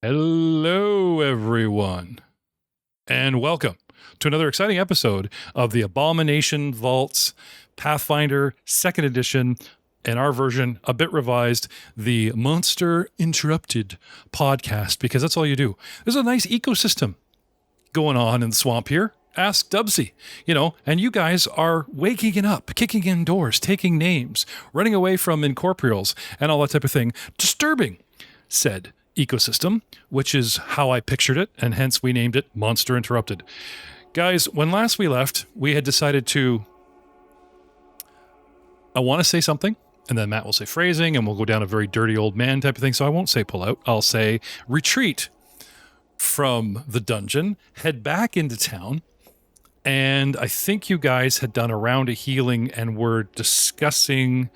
Hello, everyone, and welcome to another exciting episode of the Abomination Vaults Pathfinder 2nd Edition, and our version, a bit revised, the Monster Interrupted podcast, because that's all you do. There's a nice ecosystem going on in the swamp here. Ask Dubsy, and you guys are waking up, kicking in doors, taking names, running away from incorporeals, and all that type of thing, disturbing said ecosystem, which is how I pictured it, and hence we named it Monster Interrupted. Guys, when last we left, we had decided I want to say something, and then Matt will say phrasing, and we'll go down a very dirty old man type of thing, so I won't say pull out. I'll say retreat from the dungeon, head back into town, and I think you guys had done a round of healing and were discussing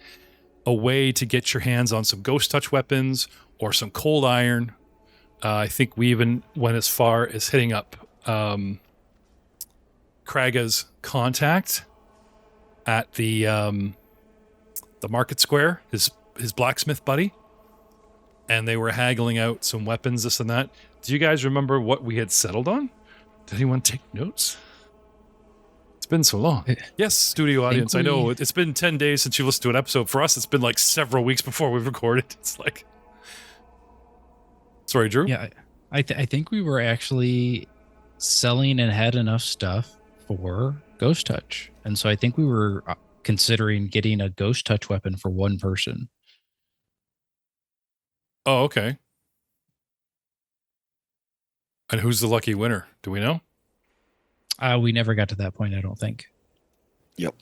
a way to get your hands on some ghost touch weapons or some cold iron. I think we even went as far as hitting up Kraga's contact at the market square, his blacksmith buddy, and they were haggling out some weapons, this and that. Do you guys remember what we had settled on? Did anyone take notes? It's been so long. Yes, studio audience, I know it's been 10 days since you listened to an episode. For us, it's been like several weeks before we've recorded. It's like... Sorry, Drew? Yeah, I think we were actually selling and had enough stuff for Ghost Touch. And so I think we were considering getting a Ghost Touch weapon for one person. Oh, okay. And who's the lucky winner? Do we know? We never got to that point, I don't think. Yep.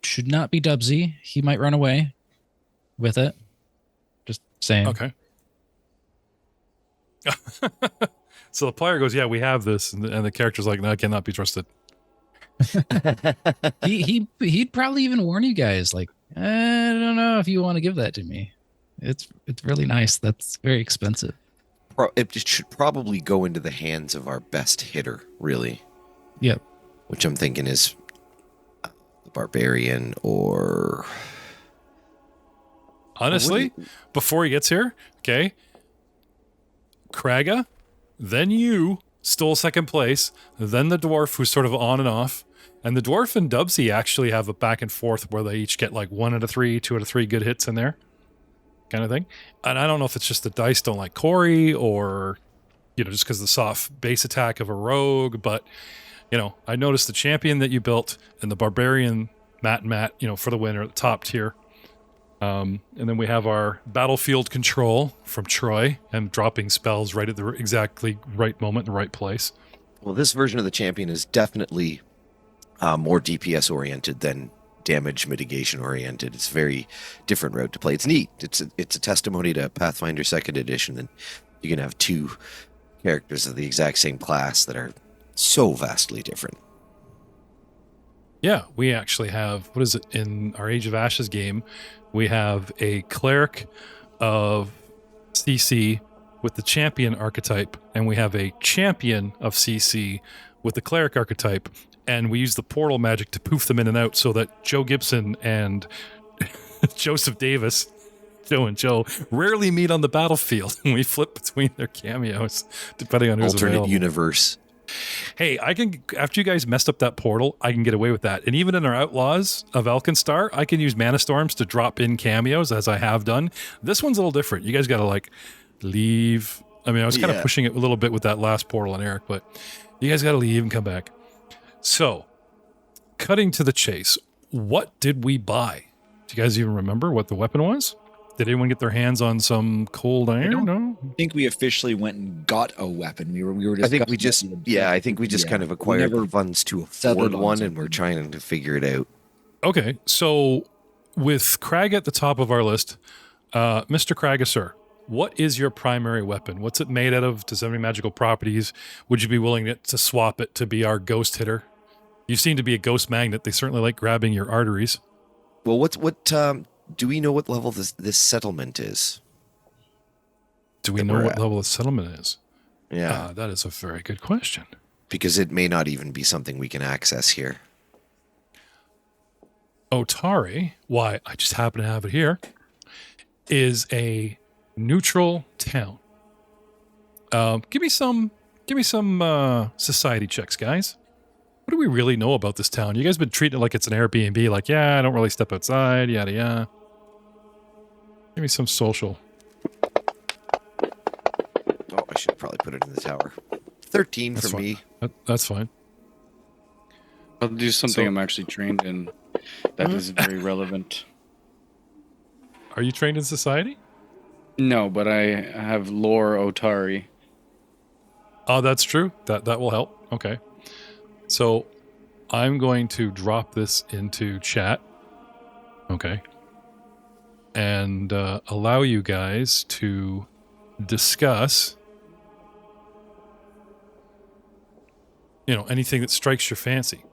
Should not be Dubsy. He might run away with it. Just saying. Okay. So the player goes, yeah, we have this. And the character's like, no, I cannot be trusted. He'd probably even warn you guys, like, I don't know if you want to give that to me. It's really nice. That's very expensive. It should probably go into the hands of our best hitter, really. Yep. Which I'm thinking is the Barbarian or... Honestly, before he gets here, okay, Kraga, then you stole second place, then the dwarf who's sort of on and off, and the dwarf and Dubsy actually have a back and forth where they each get like 1 out of 3, 2 out of 3 good hits in there, kind of thing. And I don't know if it's just the dice don't like Corey or, just because of the soft base attack of a rogue, but, I noticed the champion that you built and the barbarian, Matt, for the winner at the top tier. And then we have our battlefield control from Troy and dropping spells right at the exactly right moment in the right place. Well, this version of the champion is definitely more DPS oriented than damage mitigation oriented. It's a very different route to play. It's neat. It's a testimony to Pathfinder 2nd Edition, and you can have two characters of the exact same class that are so vastly different. Yeah, we actually have, what is it, in our Age of Ashes game, we have a cleric of CC with the champion archetype, and we have a champion of CC with the cleric archetype, and we use the portal magic to poof them in and out so that Joe Gibson and Joseph Davis, Joe and Joe, rarely meet on the battlefield, and we flip between their cameos, depending on who's alternate available. Universe. Hey, I can, after you guys messed up that portal, I can get away with that. And even in our Outlaws of Alkenstar, I can use Mana Storms to drop in cameos, as I have done. This one's a little different. You guys got to, leave. I mean, I was kind of pushing it a little bit with that last portal on Eric, but you guys got to leave and come back. So, cutting to the chase, what did we buy? Do you guys even remember what the weapon was? Did anyone get their hands on some cold iron? No. I think we officially went and got a weapon. We were just. I think we just kind of acquired the funds to afford one, and we're trying to figure it out. Okay, so with Crag at the top of our list, Mr. Crag, sir, what is your primary weapon? What's it made out of? Does it have any magical properties? Would you be willing to swap it to be our ghost hitter? You seem to be a ghost magnet. They certainly like grabbing your arteries. Well, do we know what level this settlement is? Do we know what level the settlement is? Yeah. That is a very good question. Because it may not even be something we can access here. Otari, why I just happen to have it here, is a Neutral town. Give me some society checks, guys. What do we really know about this town? You guys been treating it like it's an Airbnb, like, yeah, I don't really step outside, yada yada. Give me some social. Oh, I should probably put it in the tower. 13 That's for fine. me. That's fine. I'll do something So- I'm actually trained in that is very relevant. Are you trained in society? No, but I have lore Otari. Oh, that's true. That will help. Okay. So I'm going to drop this into chat. Okay. And allow you guys to discuss, anything that strikes your fancy.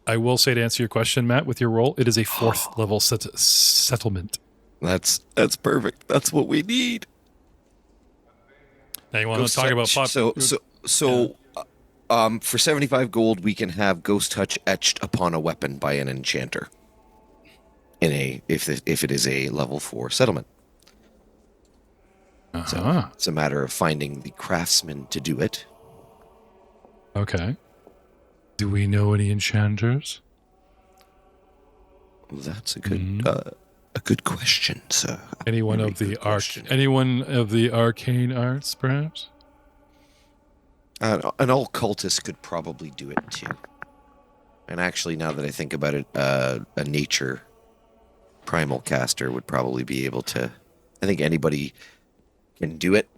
I will say, to answer your question, Matt, with your role, it is a 4th level settlement. That's perfect. That's what we need. Now you want to talk about pop? For 75 gold, we can have Ghost Touch etched upon a weapon by an enchanter. If it is a level 4 settlement. So it's a matter of finding the craftsman to do it. Okay. Do we know any enchanters? That's a good question, sir. Anyone Very of the good question. arcane arts, perhaps? An occultist could probably do it too. And actually, now that I think about it, a nature primal caster would probably be able to. I think anybody can do it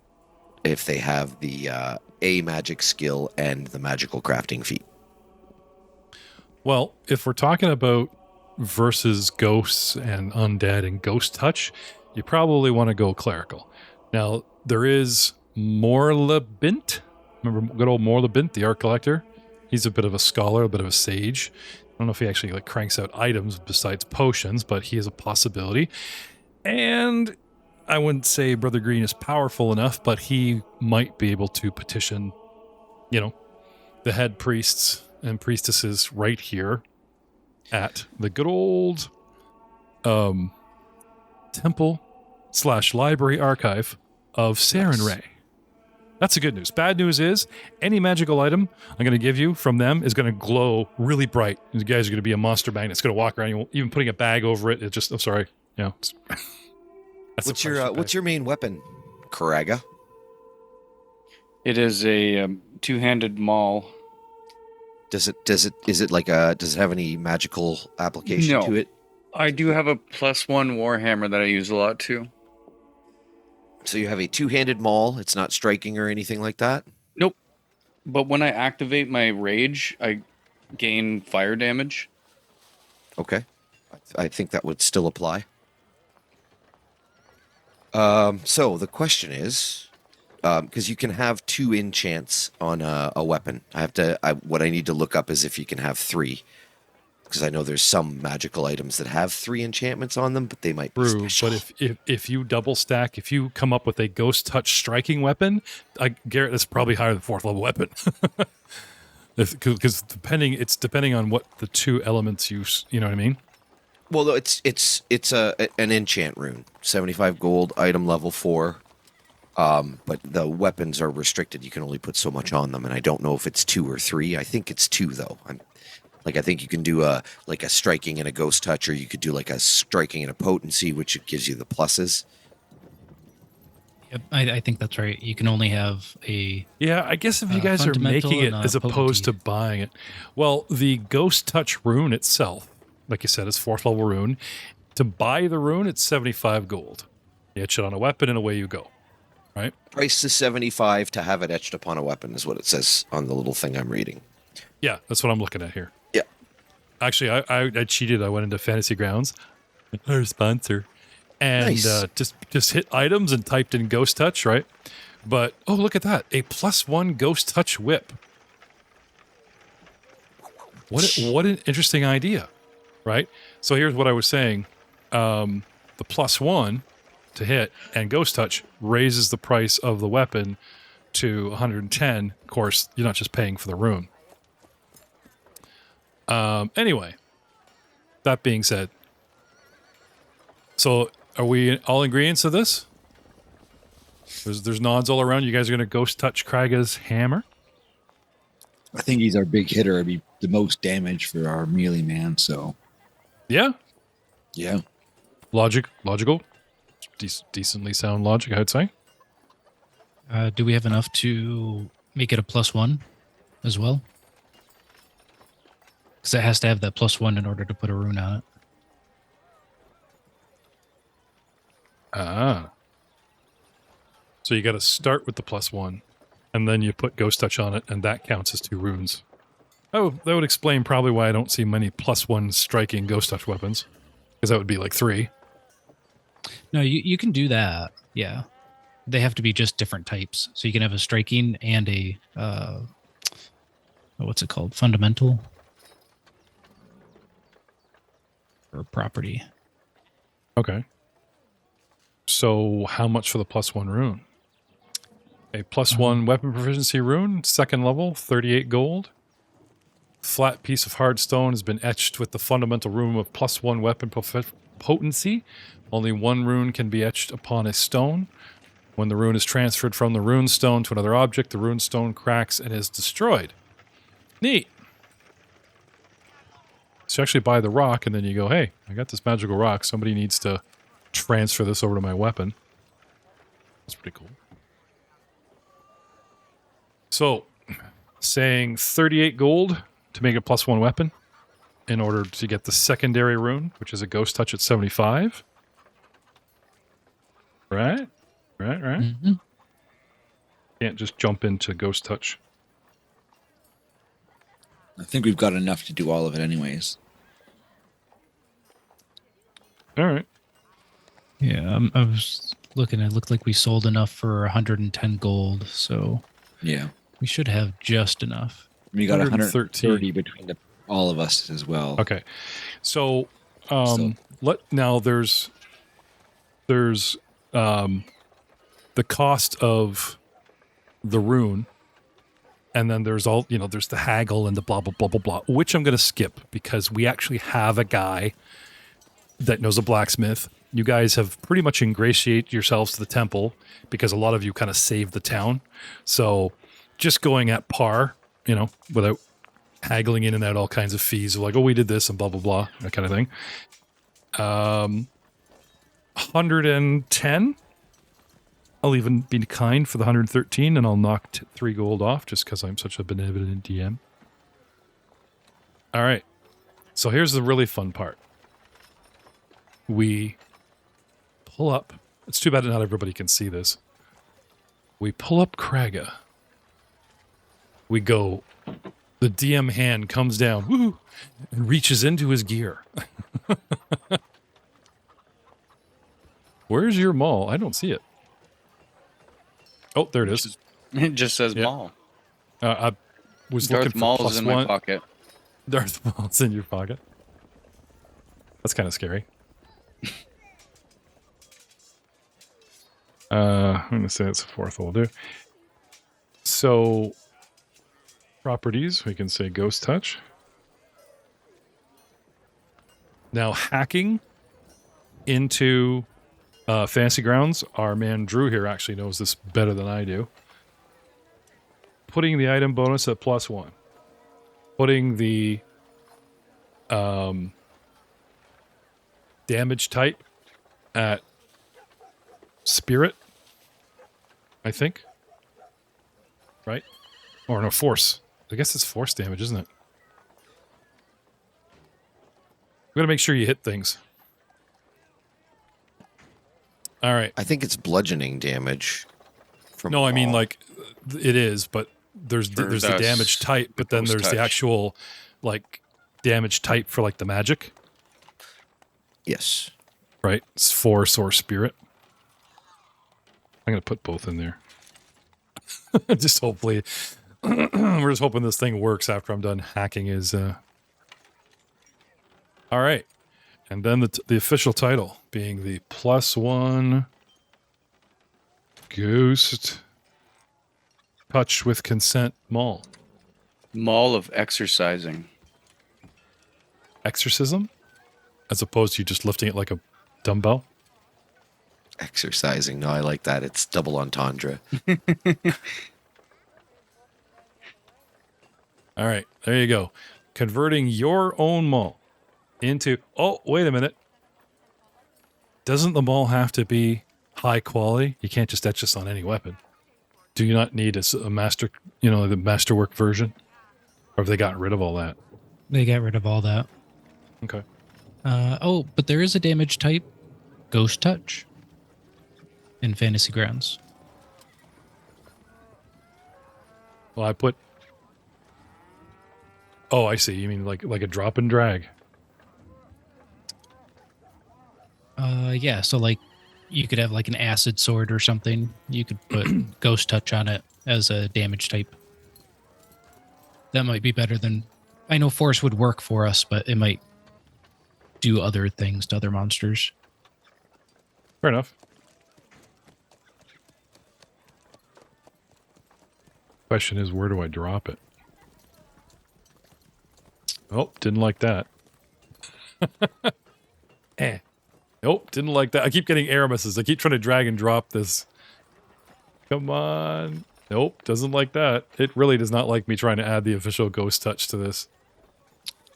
if they have the a magic skill and the magical crafting feat. Well, if we're talking about versus ghosts and undead and ghost touch, you probably want to go clerical. Now, there is Morlabint. Remember good old Morlabint, the art collector? He's a bit of a scholar, a bit of a sage. I don't know if he actually cranks out items besides potions, but he is a possibility. And I wouldn't say Brother Green is powerful enough, but he might be able to petition, the head priests and priestesses right here at the good old temple/library archive of Sarenrae. That's the good news. Bad news is any magical item I'm going to give you from them is going to glow really bright. You guys are going to be a monster magnet. It's going to walk around. You even putting a bag over it. I'm sorry. That's What's your main weapon, Karaga? It is a two-handed maul. Does it have any magical application to it? I do have a +1 warhammer that I use a lot too. So you have a two-handed maul. It's not striking or anything like that? Nope. But when I activate my rage, I gain fire damage. Okay. I think that would still apply. So the question is, because you can have 2 enchants on a weapon. What I need to look up is if you can have 3. Because I know there's some magical items that have 3 enchantments on them, but they might be true. special. But if you double stack, if you come up with a ghost touch striking weapon, Garrett, that's probably higher than 4th level weapon. Because depending on what the 2 elements use, you know what I mean? Well, it's an enchant rune, 75 gold, item level 4. But the weapons are restricted. You can only put so much on them, and I don't know if it's 2 or 3. I think it's 2 though. I think you can do a striking and a ghost touch, or you could do a striking and a potency, which gives you the pluses. Yep, I think that's right. You can only have a... Yeah, I guess if you guys are fundamental making it and a as opposed to potency. buying it. Well, the ghost touch rune itself, like you said, is 4th level rune. To buy the rune, it's 75 gold. You etch it on a weapon and away you go. Right? Price is 75 to have it etched upon a weapon is what it says on the little thing I'm reading. Yeah, that's what I'm looking at here. Yeah. Actually, I cheated. I went into Fantasy Grounds, our sponsor, and Nice. just hit items and typed in Ghost Touch, right? But, oh, look at that. A +1 Ghost Touch whip. What an interesting idea, right? So here's what I was saying. The +1 to hit and Ghost Touch raises the price of the weapon to 110. Of course, you're not just paying for the rune. Anyway, that being said, so Are we all in agreement to this? There's nods all around. You guys are going to ghost touch Kraga's hammer? I think he's our big hitter. It'd be the most damage for our melee man. So, Yeah. yeah. Logical. Decently sound logic, I'd say. Do we have enough to make it a +1 as well? Because it has to have that +1 in order to put a rune on it. Ah. So you got to start with the +1, and then you put Ghost Touch on it, and that counts as 2 runes. Oh, that would explain probably why I don't see many +1 striking Ghost Touch weapons, because that would be like 3. No, you can do that. Yeah. They have to be just different types. So you can have a striking and a, what's it called? Fundamental? Or property. Okay. So how much for the +1 rune? A +1 weapon proficiency rune, 2nd level, 38 gold. Flat piece of hard stone has been etched with the fundamental rune of +1 weapon potency. Only 1 rune can be etched upon a stone. When the rune is transferred from the rune stone to another object, the rune stone cracks and is destroyed. Neat. So you actually buy the rock, and then you go, hey, I got this magical rock. Somebody needs to transfer this over to my weapon. That's pretty cool. So, saying 38 gold to make a +1 weapon in order to get the secondary rune, which is a Ghost Touch at 75. Right? Mm-hmm. Can't just jump into Ghost Touch. I think we've got enough to do all of it anyways. All right. Yeah, I was looking. It looked like we sold enough for 110 gold, so Yeah. we should have just enough. We got 113 130 between all of us as well. Okay. So, So- there's the cost of the rune, and then there's there's the haggle and the blah blah blah blah blah, which I'm going to skip because we actually have a guy that knows a blacksmith. You guys have pretty much ingratiated yourselves to the temple because a lot of you kind of saved the town. So just going at par, without haggling in and out all kinds of fees of like, oh, we did this and blah, blah, blah, that kind of thing. 110. I'll even be kind for the 113 and I'll knock 3 gold off just because I'm such a benevolent DM. All right. So here's the really fun part. We pull up. It's too bad that not everybody can see this. We pull up Kraga. We go. The DM hand comes down, woo, and reaches into his gear. Where's your maul? I don't see it. Oh, there it is. It just says Yeah. Maul. I was Darth looking for Maul's +1. in my pocket. Darth Maul's in your pocket. That's kind of scary. I'm going to say it's a 4th will do. So, properties, we can say Ghost Touch. Now, hacking into Fantasy Grounds, our man Drew here actually knows this better than I do. Putting the item bonus at +1. Putting the damage type at Spirit, I think. Right? Or no, Force. I guess it's Force damage, isn't it? We gotta make sure you hit things. All right. I think it's bludgeoning damage. From No, I mean all. like it is, but there's the damage type, but then Ghost there's the Touch. actual like damage type for like the magic, Yes. right? It's Force or Spirit. I'm gonna put both in there. Just hopefully, we're just hoping this thing works after I'm done hacking. All right, and then the official title being the +1 Ghost Touch with Consent Maul. Maul of exercising. Exorcism, as opposed to just lifting it like a dumbbell. Exercising. No, I like that. It's double entendre. All right, there you go. Converting your own maul into... Oh, wait a minute. Doesn't the maul have to be high quality? You can't just etch this on any weapon. Do you not need a master, the masterwork version? Or have they gotten rid of all that? They got rid of all that. Okay. But there is a damage type, Ghost Touch, in Fantasy Grounds. Well, I put... Oh, I see. You mean like a drop and drag? Yeah, so like you could have like an acid sword or something. You could put Ghost Touch on it as a damage type. That might be better than... I know Force would work for us, but it might do other things to other monsters. Fair enough. Question is, where do I drop it? Oh, didn't like that. Nope, didn't like that. I keep getting error messages. I keep trying to drag and drop this. Come on. Nope, doesn't like that. It really does not like me trying to add the official Ghost Touch to this.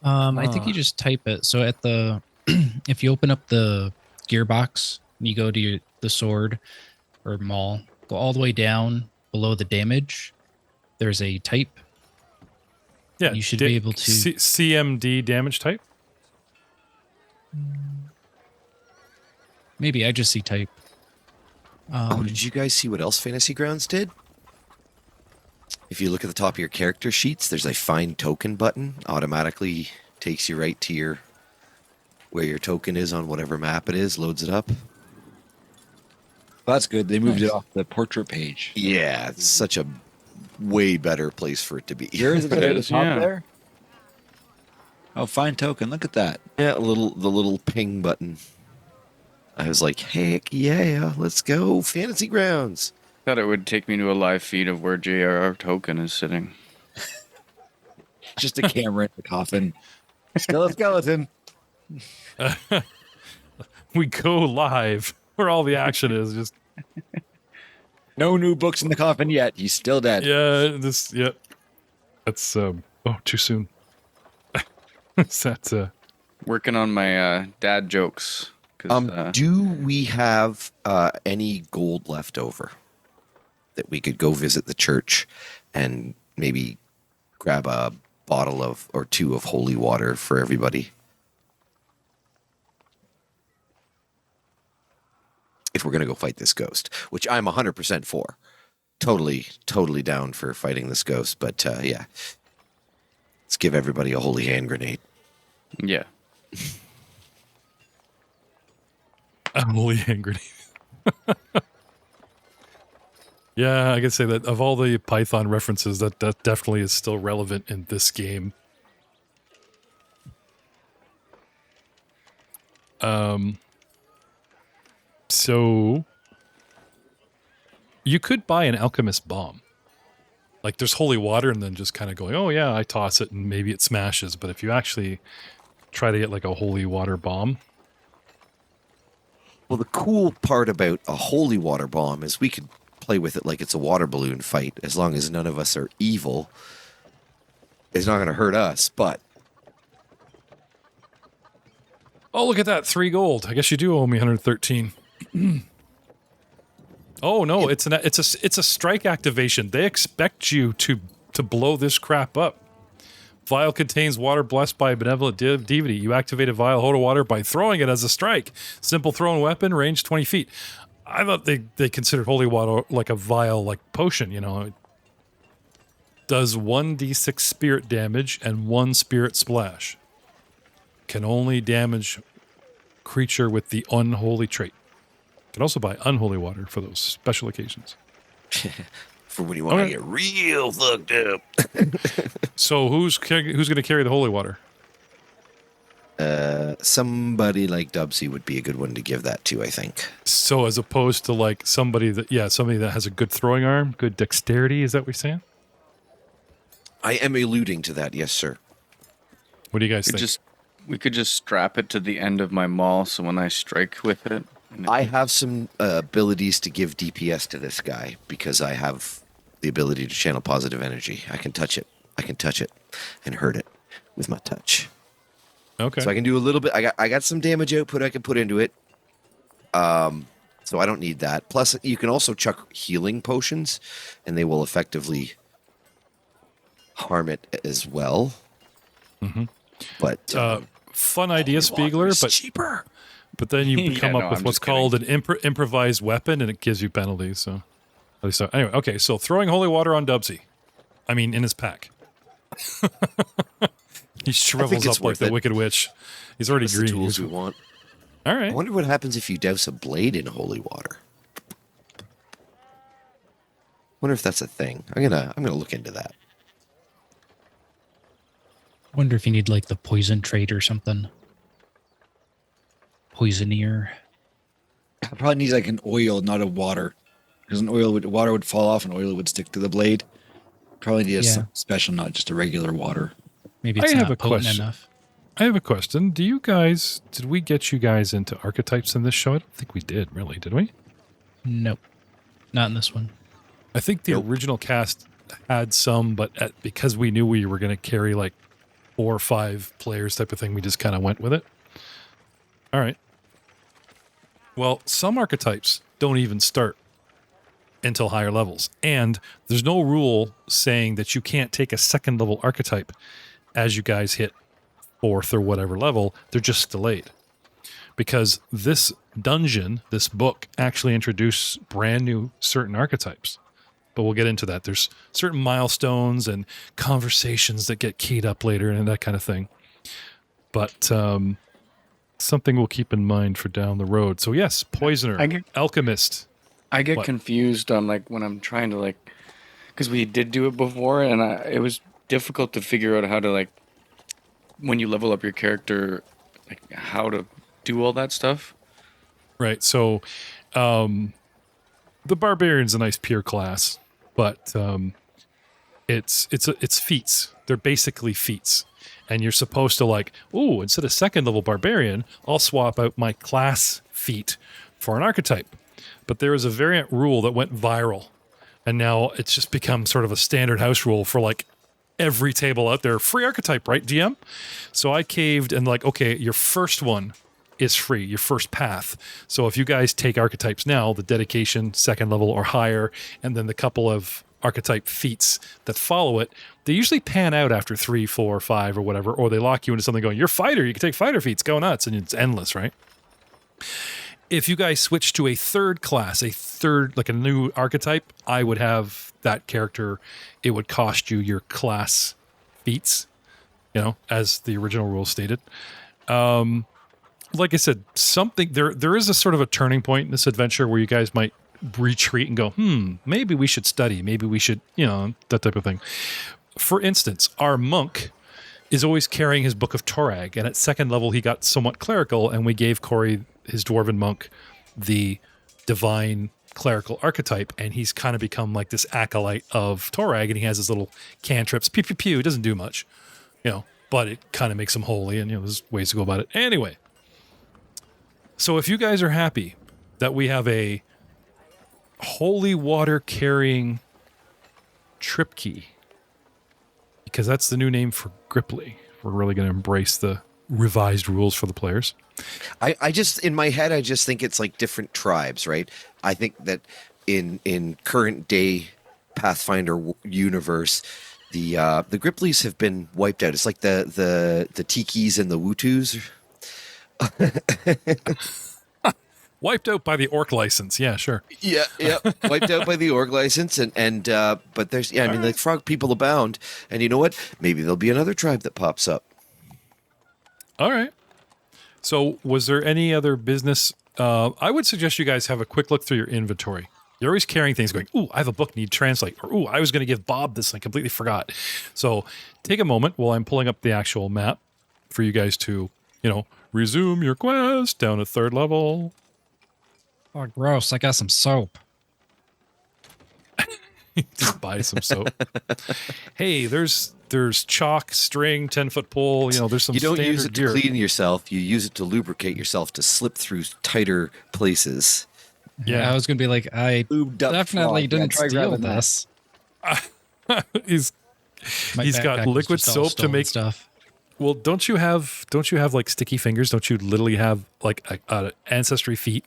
I think you just type it. So at the... if you open up the gearbox, you go to the sword or maul, go all the way down below the damage. There's a type. Yeah, You should be able to... CMD damage type? Maybe I just see type. Did you guys see what else Fantasy Grounds did? If you look at the top of your character sheets, there's a find token button. Automatically takes you right to where your token is on whatever map it is, loads it up. Well, that's good. They moved it off the portrait page. Yeah, it's such a way better place for it to be. Here is it at the top Yeah. there? Oh, fine token. Look at that. Yeah, the little ping button. I was like, heck yeah, let's go Fantasy Grounds. Thought it would take me to a live feed of where JRR token is sitting. Just a camera in the coffin. Still a skeleton. We go live where all the action is. Just No new books in the coffin yet. He's still dead. yeah. That's too soon. That's Working on my dad jokes. 'Cause, Do we have any gold left over that we could go visit the church and maybe grab a bottle or two of holy water for everybody? If we're going to go fight this ghost, which I'm 100% for. Totally down for fighting this ghost. But yeah, let's give everybody a holy hand grenade. yeah. a holy hand grenade. Yeah, I can say that of all the Python references, that definitely is still relevant in this game. So you could buy an alchemist bomb. Like there's holy water and then just kind of going, oh yeah, I toss it and maybe it smashes. But if you actually try to get like a holy water bomb. Well, the cool part about a holy water bomb is we could play with it like it's a water balloon fight. As long as none of us are evil, it's not going to hurt us. But Oh, look at that, 3 gold. I guess you do owe me 113. Oh no, it's a strike activation. They expect you to blow this crap up. Vial contains water blessed by a benevolent deity. You activate a vial hold of water by throwing it as a strike. Simple thrown weapon, range 20 feet. I thought they considered holy water like a vial, like potion, you know. It does 1d6 spirit damage and 1 spirit splash. Can only damage creature with the unholy trait. Can also buy unholy water for those special occasions. for when you want to Okay. get real fucked up. So who's going to carry the holy water? Somebody like Dubsy would be a good one to give that to, I think. So as opposed to like somebody that has a good throwing arm, good dexterity, is that what you're saying? I am alluding to that, yes, sir. What do you guys think? We could just strap it to the end of my maul, so when I strike with it, I have some abilities to give DPS to this guy because I have the ability to channel positive energy. I can touch it. I can touch it and hurt it with my touch. Okay. So I can do a little bit. I got some damage output I can put into it. So I don't need that. Plus, you can also chuck healing potions, and they will effectively harm it as well. Mm-hmm. But fun idea, Spiegler, but cheaper. But then you Yeah, come no, up with I'm what's just kidding. called an improvised weapon, and it gives you penalties. So, at least anyway, okay. So throwing holy water on Dubsy, I mean, in his pack. He shrivels it's up like worth the it. Wicked Witch. He's already That's the green. tools we want. All I right. wonder what happens if you douse a blade in holy water. Wonder if that's a thing. I'm gonna look into that. Wonder if you need like the poison trait or something. Poisoneer. It probably needs like an oil, not a water. Because water would fall off and oil would stick to the blade. Probably need Yeah. something special, not just a regular water. Maybe I it's have not a potent question. enough. I have a question. Did we get you guys into archetypes in this show? I don't think we did, really, did we? Nope. Not in this one. I think the original cast had some, but because we knew we were going to carry like 4 or 5 players type of thing, we just kind of went with it. All right. Well, some archetypes don't even start until higher levels. And there's no rule saying that you can't take a second level archetype as you guys hit 4th or whatever level. They're just delayed. Because this dungeon, this book, actually introduced brand new certain archetypes. But we'll get into that. There's certain milestones and conversations that get keyed up later and that kind of thing. But something we'll keep in mind for down the road. So yes, Poisoner, Alchemist. I get What? confused on like when I'm trying to like, because we did do it before, and it was difficult to figure out how to like, when you level up your character, like how to do all that stuff. Right. So the Barbarian's a nice peer class, but it's feats. They're basically feats. And you're supposed to like, ooh, instead of second level Barbarian, I'll swap out my class feat for an archetype. But there is a variant rule that went viral. And now it's just become sort of a standard house rule for like every table out there. Free archetype, right, DM? So I caved and like, okay, your first one is free, your first path. So if you guys take archetypes now, the dedication, second level or higher, and then the couple of archetype feats that follow it, they usually pan out after 3, 4, 5 or whatever, or they lock you into something going, you're fighter, you can take fighter feats, go nuts, and it's endless, right? If you guys switch to a third class, like a new archetype, I would have that character. It would cost you your class feats, as the original rule stated. Like I said, there is a sort of a turning point in this adventure where you guys might retreat and go, maybe we should study, maybe we should, that type of thing. For instance, our monk is always carrying his Book of Torag, and at second level he got somewhat clerical, and we gave Corey, his dwarven monk, the divine clerical archetype, and he's kind of become like this acolyte of Torag, and he has his little cantrips, pew pew pew. It doesn't do much, but it kind of makes him holy, and there's ways to go about it. Anyway, so if you guys are happy that we have a holy water carrying trip key, because that's the new name for Gripply, we're really going to embrace the revised rules for the players. I just, in my head, I just think it's like different tribes, right? I think that in current day Pathfinder universe, the Gripplies have been wiped out. It's like the Tikis and the Wutus. Wiped out by the orc license. Yeah, sure. Yeah, wiped out by the org license, and but there's the frog people abound, and you know what? Maybe there'll be another tribe that pops up. All right. So was there any other business? I would suggest you guys have a quick look through your inventory. You're always carrying things going, ooh, I have a book, need to translate. Or, ooh, I was going to give Bob this, I completely forgot. So take a moment while I'm pulling up the actual map for you guys to, resume your quest down at 3rd level. Oh, gross. I got some soap. Just buy some soap. Hey, there's chalk, string, 10-foot pole. You know, there's some. You don't standard use it to gear. clean yourself. You use it to lubricate yourself to slip through tighter places. Yeah. I was gonna be like, I Lubed up definitely frog. Yeah, didn't try steal grabbing that. this. He's My He's got backpack was liquid just all soap to stolen make- stuff. Well, don't you have like sticky fingers? Don't you literally have like a ancestry feat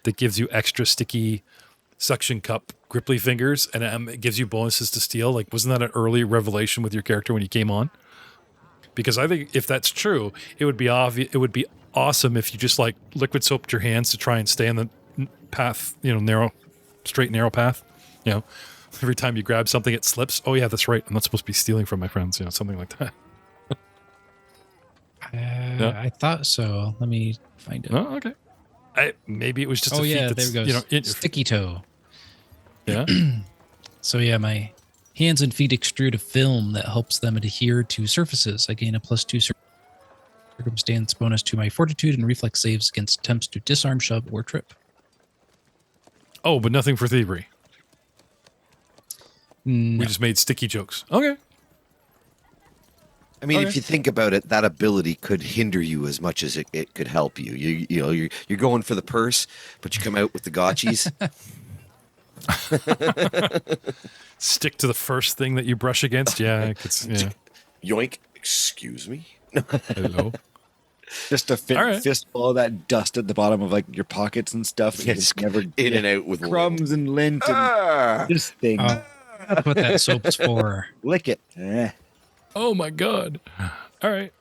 that gives you extra sticky suction cup gripply fingers, and it gives you bonuses to steal? Like, wasn't that an early revelation with your character when you came on? Because I think if that's true, it would be obvious. It would be awesome if you just like liquid soaped your hands to try and stay on the path, you know, straight narrow path. You know, every time you grab something, it slips. Oh yeah, that's right. I'm not supposed to be stealing from my friends. You know, something like that. I thought so. Let me find it. Oh, okay. Maybe it was just Oh a feat yeah, that's, there we go. you know, Sticky toe. yeah. So yeah, my hands and feet extrude a film that helps them adhere to surfaces. I gain a +2 circumstance bonus to my fortitude and reflex saves against attempts to disarm, shove, or trip. Oh, but nothing for thievery. No. We just made sticky jokes. Okay. I mean, Okay. if you think about it, that ability could hinder you as much as it could help you. You know, you're going for the purse, but you come out with the gotchis. Stick to the first thing that you brush against. Yeah. Yeah. Yoink! Excuse me. Hello. Just a All right. fistful of that dust at the bottom of like your pockets and stuff. Yeah, You just never in and out with crumbs and lint and Ah! this thing. That's what that soap's for. Lick it. Oh my god. All right.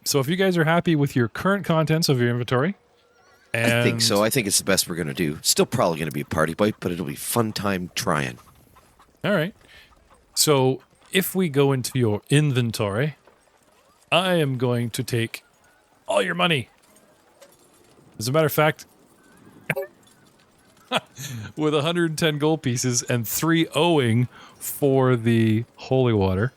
So if you guys are happy with your current contents of your inventory, and I think so. I think it's the best we're going to do. Still probably going to be a party bite, but it'll be fun time trying. All right. So if we go into your inventory, I am going to take all your money. As a matter of fact, with 110 gold pieces and 3 owing for the holy water,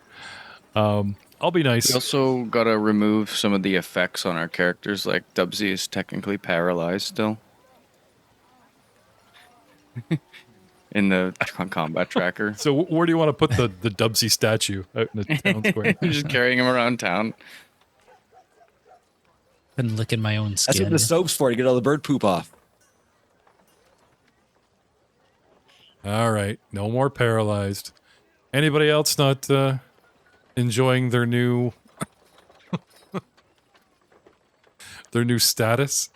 I'll be nice. We also got to remove some of the effects on our characters, like Dubsy is technically paralyzed still. In the combat tracker. So where do you want to put the Dubsy statue out in the town square? Just carrying him around town. Been licking my own That's skin. what the soap's for, to get all the bird poop off. All right, no more paralyzed. Anybody else not enjoying their new status?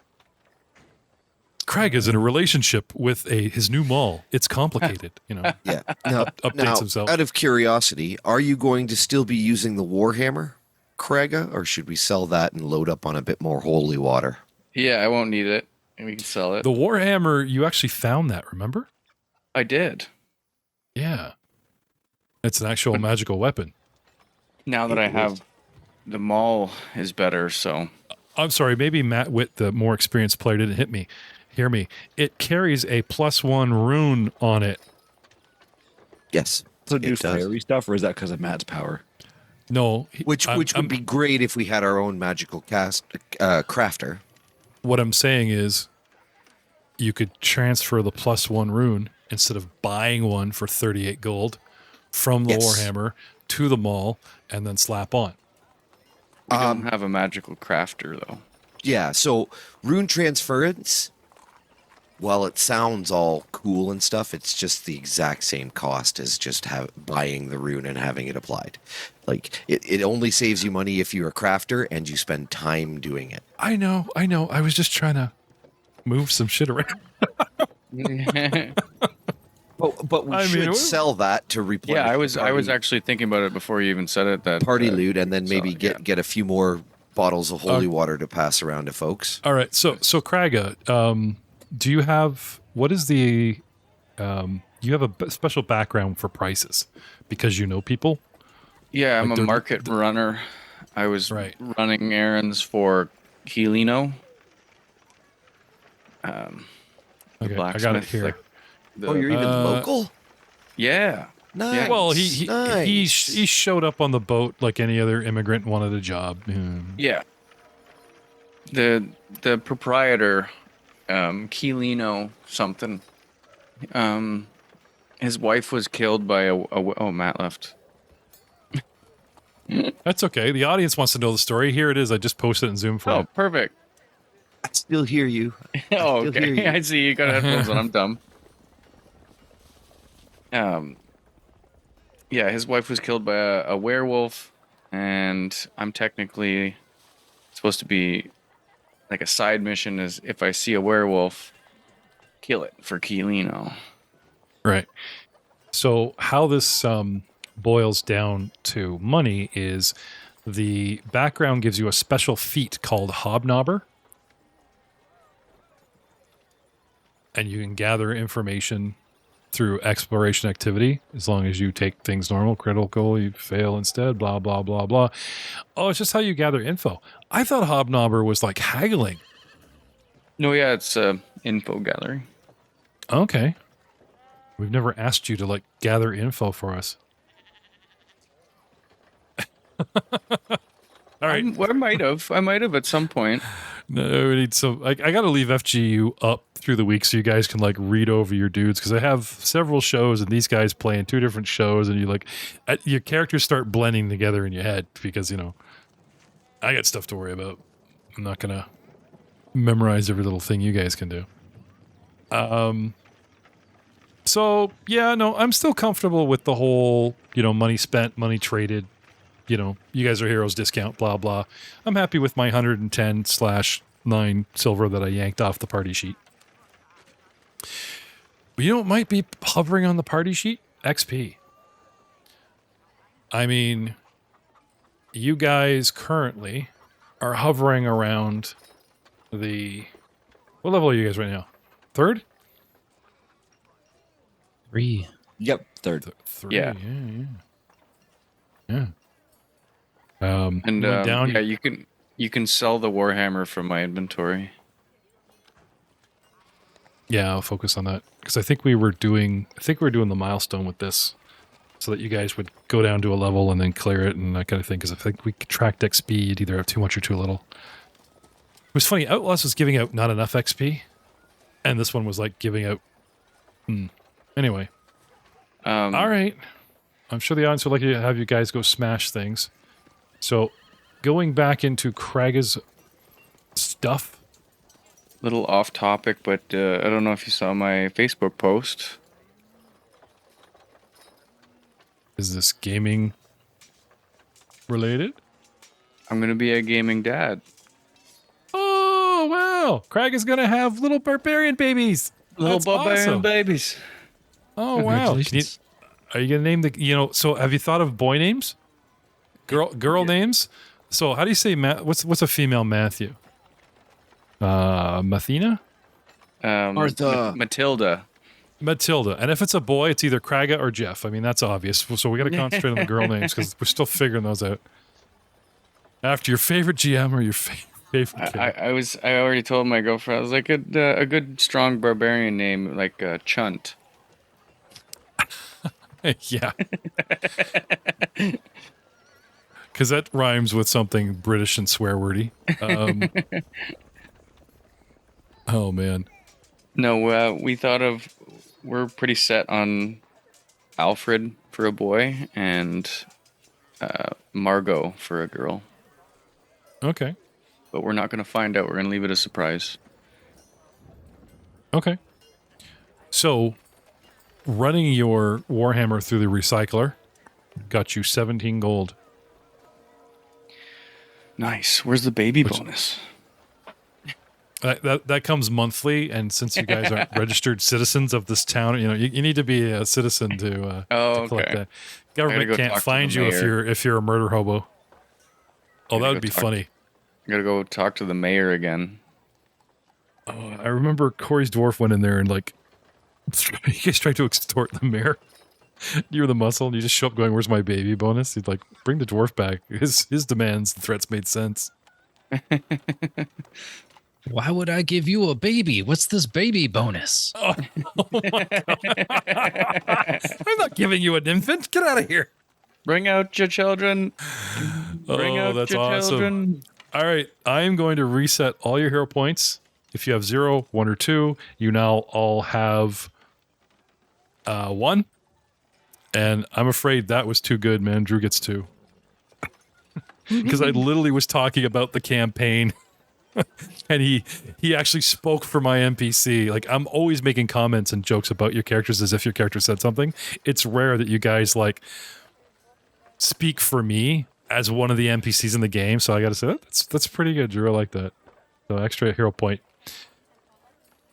Craig is in a relationship with his new mall. It's complicated, you know. Yeah. Now, Updates himself. out of curiosity, are you going to still be using the Warhammer, Craiga, or should we sell that and load up on a bit more holy water? Yeah, I won't need it. And we can sell it. The Warhammer, you actually found that, remember? I did. Yeah. It's an actual magical weapon. Now that I have the mall is better, so I'm sorry, maybe Matt Witt, the more experienced player, didn't hear me. It carries a +1 rune on it. Yes. So do It does. fiery stuff, or is that because of Matt's power? No. Which would be great if we had our own magical crafter. What I'm saying is you could transfer the +1 rune instead of buying one for 38 gold from the Yes. Warhammer to the mall and then slap on. we don't have a magical crafter though. Yeah, so rune transference, while it sounds all cool and stuff, it's just the exact same cost as just buying the rune and having it applied. Like, it only saves you money if you're a crafter and you spend time doing it. I know. I was just trying to move some shit around. But we I mean, should sell that to replenish. Yeah, I was party, actually thinking about it before you even said it. That party loot, and then maybe so, yeah. get a few more bottles of holy water to pass around to folks. All right. So Craiga, do you have what is the you have a special background for prices because you know people? Yeah, I'm Like, a they're- market runner. I was Right. running errands for Helino. Okay, I got it blacksmith, here. like the- Oh, you're even Uh, local? yeah. Nice. Well, he nice. showed up on the boat like any other immigrant, wanted a job. Yeah. The proprietor, Keelino something, His wife was killed by oh, Matt left. That's okay. The audience wants to know the story. Here it is. I just posted it in Zoom for Oh, you. perfect. I still hear you. Oh, still hear okay. you. I see you got headphones on. I'm dumb. Yeah, his wife was killed by a werewolf, and I'm technically supposed to be like a side mission is if I see a werewolf, kill it for Keelino. Right. So how this boils down to money is the background gives you a special feat called Hobnobber. And you can gather information through exploration activity as long as you take things normal. Critical, you fail instead, blah, blah, blah, blah. Oh, it's just how you gather info. I thought Hobnobber was like haggling. No, yeah, it's info gathering. Okay. We've never asked you to like gather info for us. All right. Well, I might have at some point. No, we need some. I got to leave FGU up through the week so you guys can like read over your dudes because I have several shows and these guys play in 2 different shows and you like your characters start blending together in your head because I got stuff to worry about. I'm not gonna memorize every little thing you guys can do. So yeah, no, I'm still comfortable with the whole money spent, money traded. You guys are heroes discount, blah, blah. I'm happy with my 110/9 silver that I yanked off the party sheet. But it might be hovering on the party sheet? XP. I mean, you guys currently are hovering around the... What level are you guys right now? 3rd? 3. Yep, 3rd. 3, Yeah. Yeah. And you went down, yeah, you can sell the Warhammer from my inventory. Yeah, I'll focus on that because I think we were doing the milestone with this, so that you guys would go down to a level and then clear it and that kind of thing. Because I think we tracked XP, you'd either have too much or too little. It was funny. Outlaws was giving out not enough XP, and this one was like giving out. Anyway, all right. I'm sure the audience would like to have you guys go smash things. So, going back into Kraga's stuff. Little off topic, but I don't know if you saw my Facebook post. Is this gaming related? I'm gonna be a gaming dad. Oh, wow. Krag is going to have little barbarian babies. Little That's barbarian awesome. babies. Oh, wow. Congratulations. Are you going to name the, so have you thought of boy names? Girl names? So how do you say, what's a female Matthew? Mathena? Martha. Matilda. Matilda. And if it's a boy, it's either Kraga or Jeff. I mean, that's obvious. So we got to concentrate on the girl names because we're still figuring those out. After your favorite GM or your favorite kid. I already told my girlfriend I was like a good strong barbarian name like Chunt. Yeah. Because that rhymes with something British and swear wordy. Oh, man. No, we're pretty set on Alfred for a boy and Margot for a girl. Okay. But we're not going to find out. We're going to leave it a surprise. Okay. So, running your Warhammer through the recycler got you 17 gold. Nice. Where's the baby bonus? That comes monthly, and since you guys aren't registered citizens of this town, you need to be a citizen to collect okay. that. Government go can't talk to find the you mayor. if you're a murder hobo. Oh, that would be funny. I gotta go talk to the mayor again. Oh, I remember Corey's dwarf went in there and like, you guys tried to extort the mayor. You were the muscle, and you just show up going, "Where's my baby bonus?" He'd like, "Bring the dwarf back." His demands and threats made sense. Why would I give you a baby? What's this baby bonus? Oh my God. I'm not giving you an infant. Get out of here. Bring out your children. Bring out that's your awesome. children. All right, I am going to reset all your hero points. If you have 0, 1, or 2, you now all have 1. And I'm afraid that was too good, man. Drew gets 2. Because I literally was talking about the campaign. And he actually spoke for my NPC. Like, I'm always making comments and jokes about your characters as if your character said something. It's rare that you guys, like, speak for me as one of the NPCs in the game. So I got to say, that's pretty good, Drew. I like that. So extra hero point.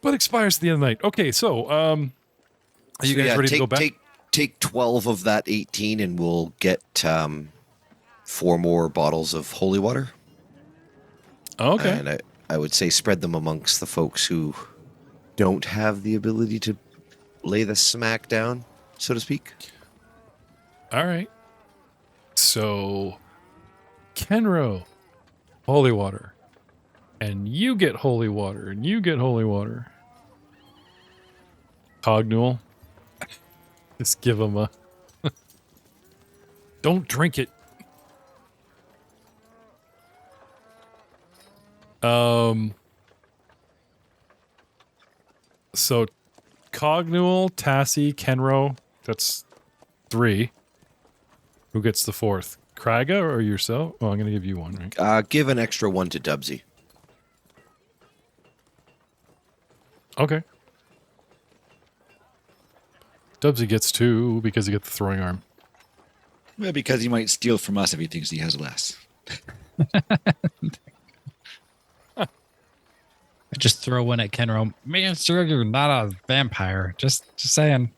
But expires at the end of the night. Okay, so, are you guys ready to go back? Take 12 of that 18 and we'll get 4 more bottles of holy water. Okay. And I would say spread them amongst the folks who don't have the ability to lay the smack down, so to speak. All right. So, Kenro, holy water. And you get holy water. And you get holy water. Cognual. Just give him a... Don't drink it. So, Cognual, Tassie, Kenro, that's 3. Who gets the 4th? Kraga or yourself? Oh, I'm going to give you 1, right? Give an extra 1 to Dubsy. Okay. Dubsy gets 2 because he gets the throwing arm. Well, because he might steal from us if he thinks he has less. I just throw one at Kenro. Man, sir, you're not a vampire. Just saying.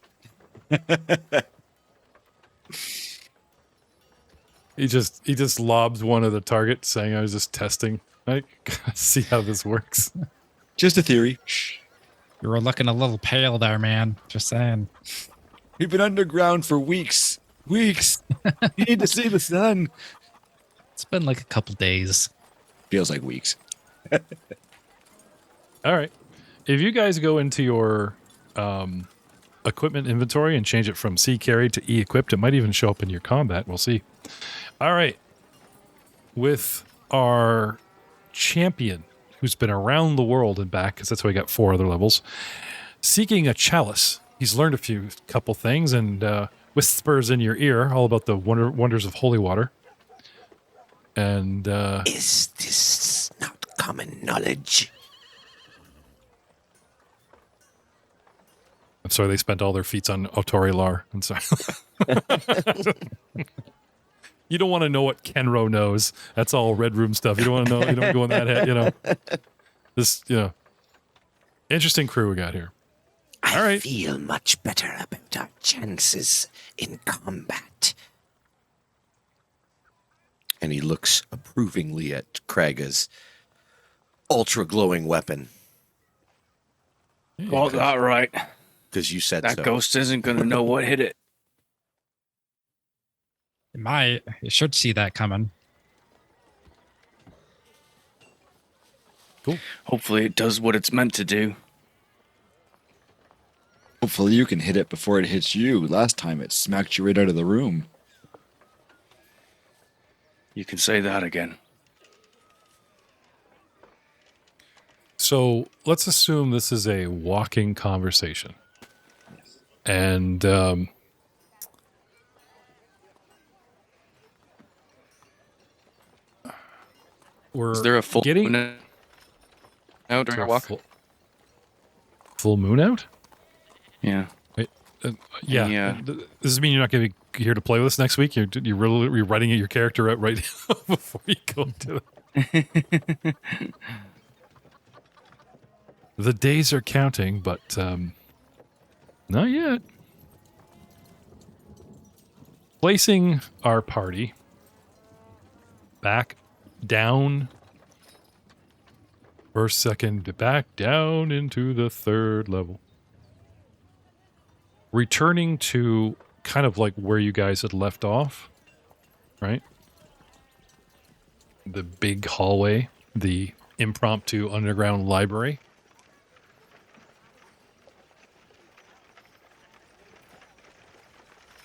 He just lobs one at the target, saying, "I was just testing. I gotta see how this works." Just a theory. You're looking a little pale there, man. Just saying. We've been underground for weeks. Weeks. You need to see the sun. It's been like a couple days. Feels like weeks. All right. If you guys go into your equipment inventory and change it from C carried to E equipped, it might even show up in your combat. We'll see. All right. With our champion, who's been around the world and back, because that's why we got 4 other levels, seeking a chalice. He's learned a couple things and whispers in your ear all about the wonders of holy water. And Is this not common knowledge? I'm sorry, they spent all their feats on Otori Lar. I'm sorry. You don't want to know what Kenro knows. That's all Red Room stuff. You don't want to know. You don't go in that head, This, interesting crew we got here. All right. I feel much better about our chances in combat. And he looks approvingly at Kraga's ultra-glowing weapon. Well, that right. Because you said That so. ghost isn't going to know what hit it. You should see that coming. Cool. Hopefully it does what it's meant to do. Hopefully you can hit it before it hits you. Last time it smacked you right out of the room. You can say that again. So let's assume this is a walking conversation. And we're Is there a full getting moon out during a walk? Full moon out? Yeah. Wait, yeah. Yeah. Does this mean you're not going to be here to play with us next week? You're writing your character out right before you go to it. The days are counting, but not yet. Placing our party back down, first, second, back down into the 3rd level. Returning to kind of like where you guys had left off, right? The big hallway, the impromptu underground library.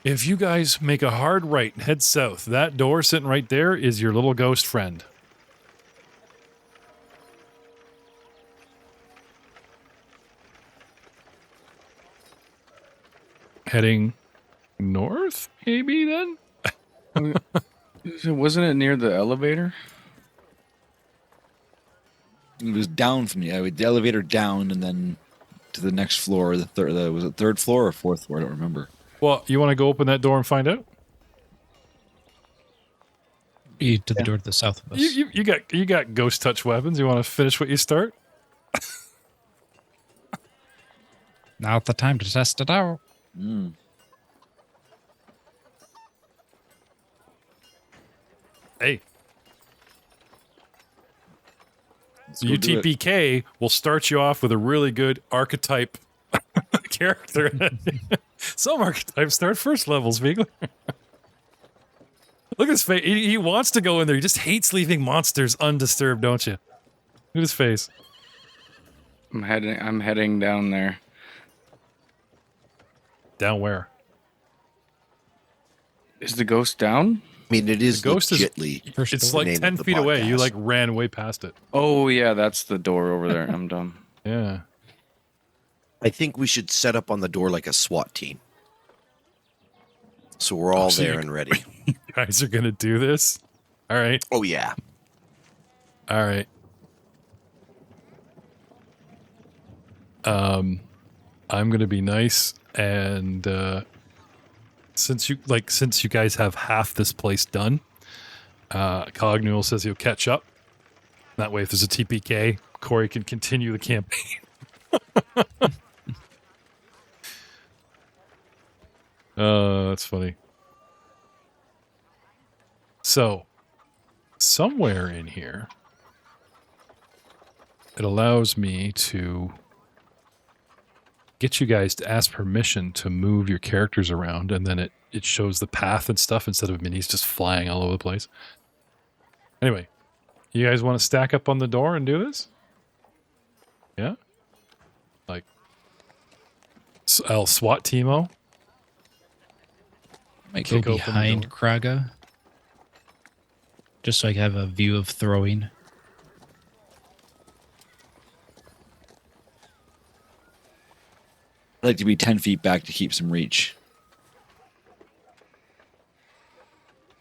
If you guys make a hard right and head south, that door sitting right there is your little ghost friend. Heading north, maybe then? Wasn't it near the elevator? It was down from the elevator down and then to the next floor. Was it third floor or fourth floor? I don't remember. Well, you want to go open that door and find out? Be to the door to the south of us. You got ghost touch weapons. You want to finish what you start? Now's the time to test it out. Mm. Hey, Let's go do it. UTPK will start you off with a really good archetype character. Some archetypes start first levels, Spiegler. Look at his face. He wants to go in there. He just hates leaving monsters undisturbed, don't you? Look at his face. I'm heading down there. Down where? Is the ghost down? I mean, it is The ghost is- legitly. It's the like name of 10 the feet away. You podcast. like ran way past it. Oh yeah, that's the door over there. I'm dumb. Yeah. I think we should set up on the door like a SWAT team. So we're all so there you- and ready. You guys are going to do this? All right. Oh, yeah. All right. I'm going to be nice and since you guys have half this place done, Cognuel says he'll catch up. That way if there's a TPK, Corey can continue the campaign. That's funny. So, somewhere in here, it allows me to get you guys to ask permission to move your characters around, and then it shows the path and stuff instead of minis just flying all over the place. Anyway, you guys want to stack up on the door and do this? Yeah? Like, I'll SWAT Teamo? Might go Kick open the behind door. Kraga. Just so I can have a view of throwing. I'd like to be 10 feet back to keep some reach.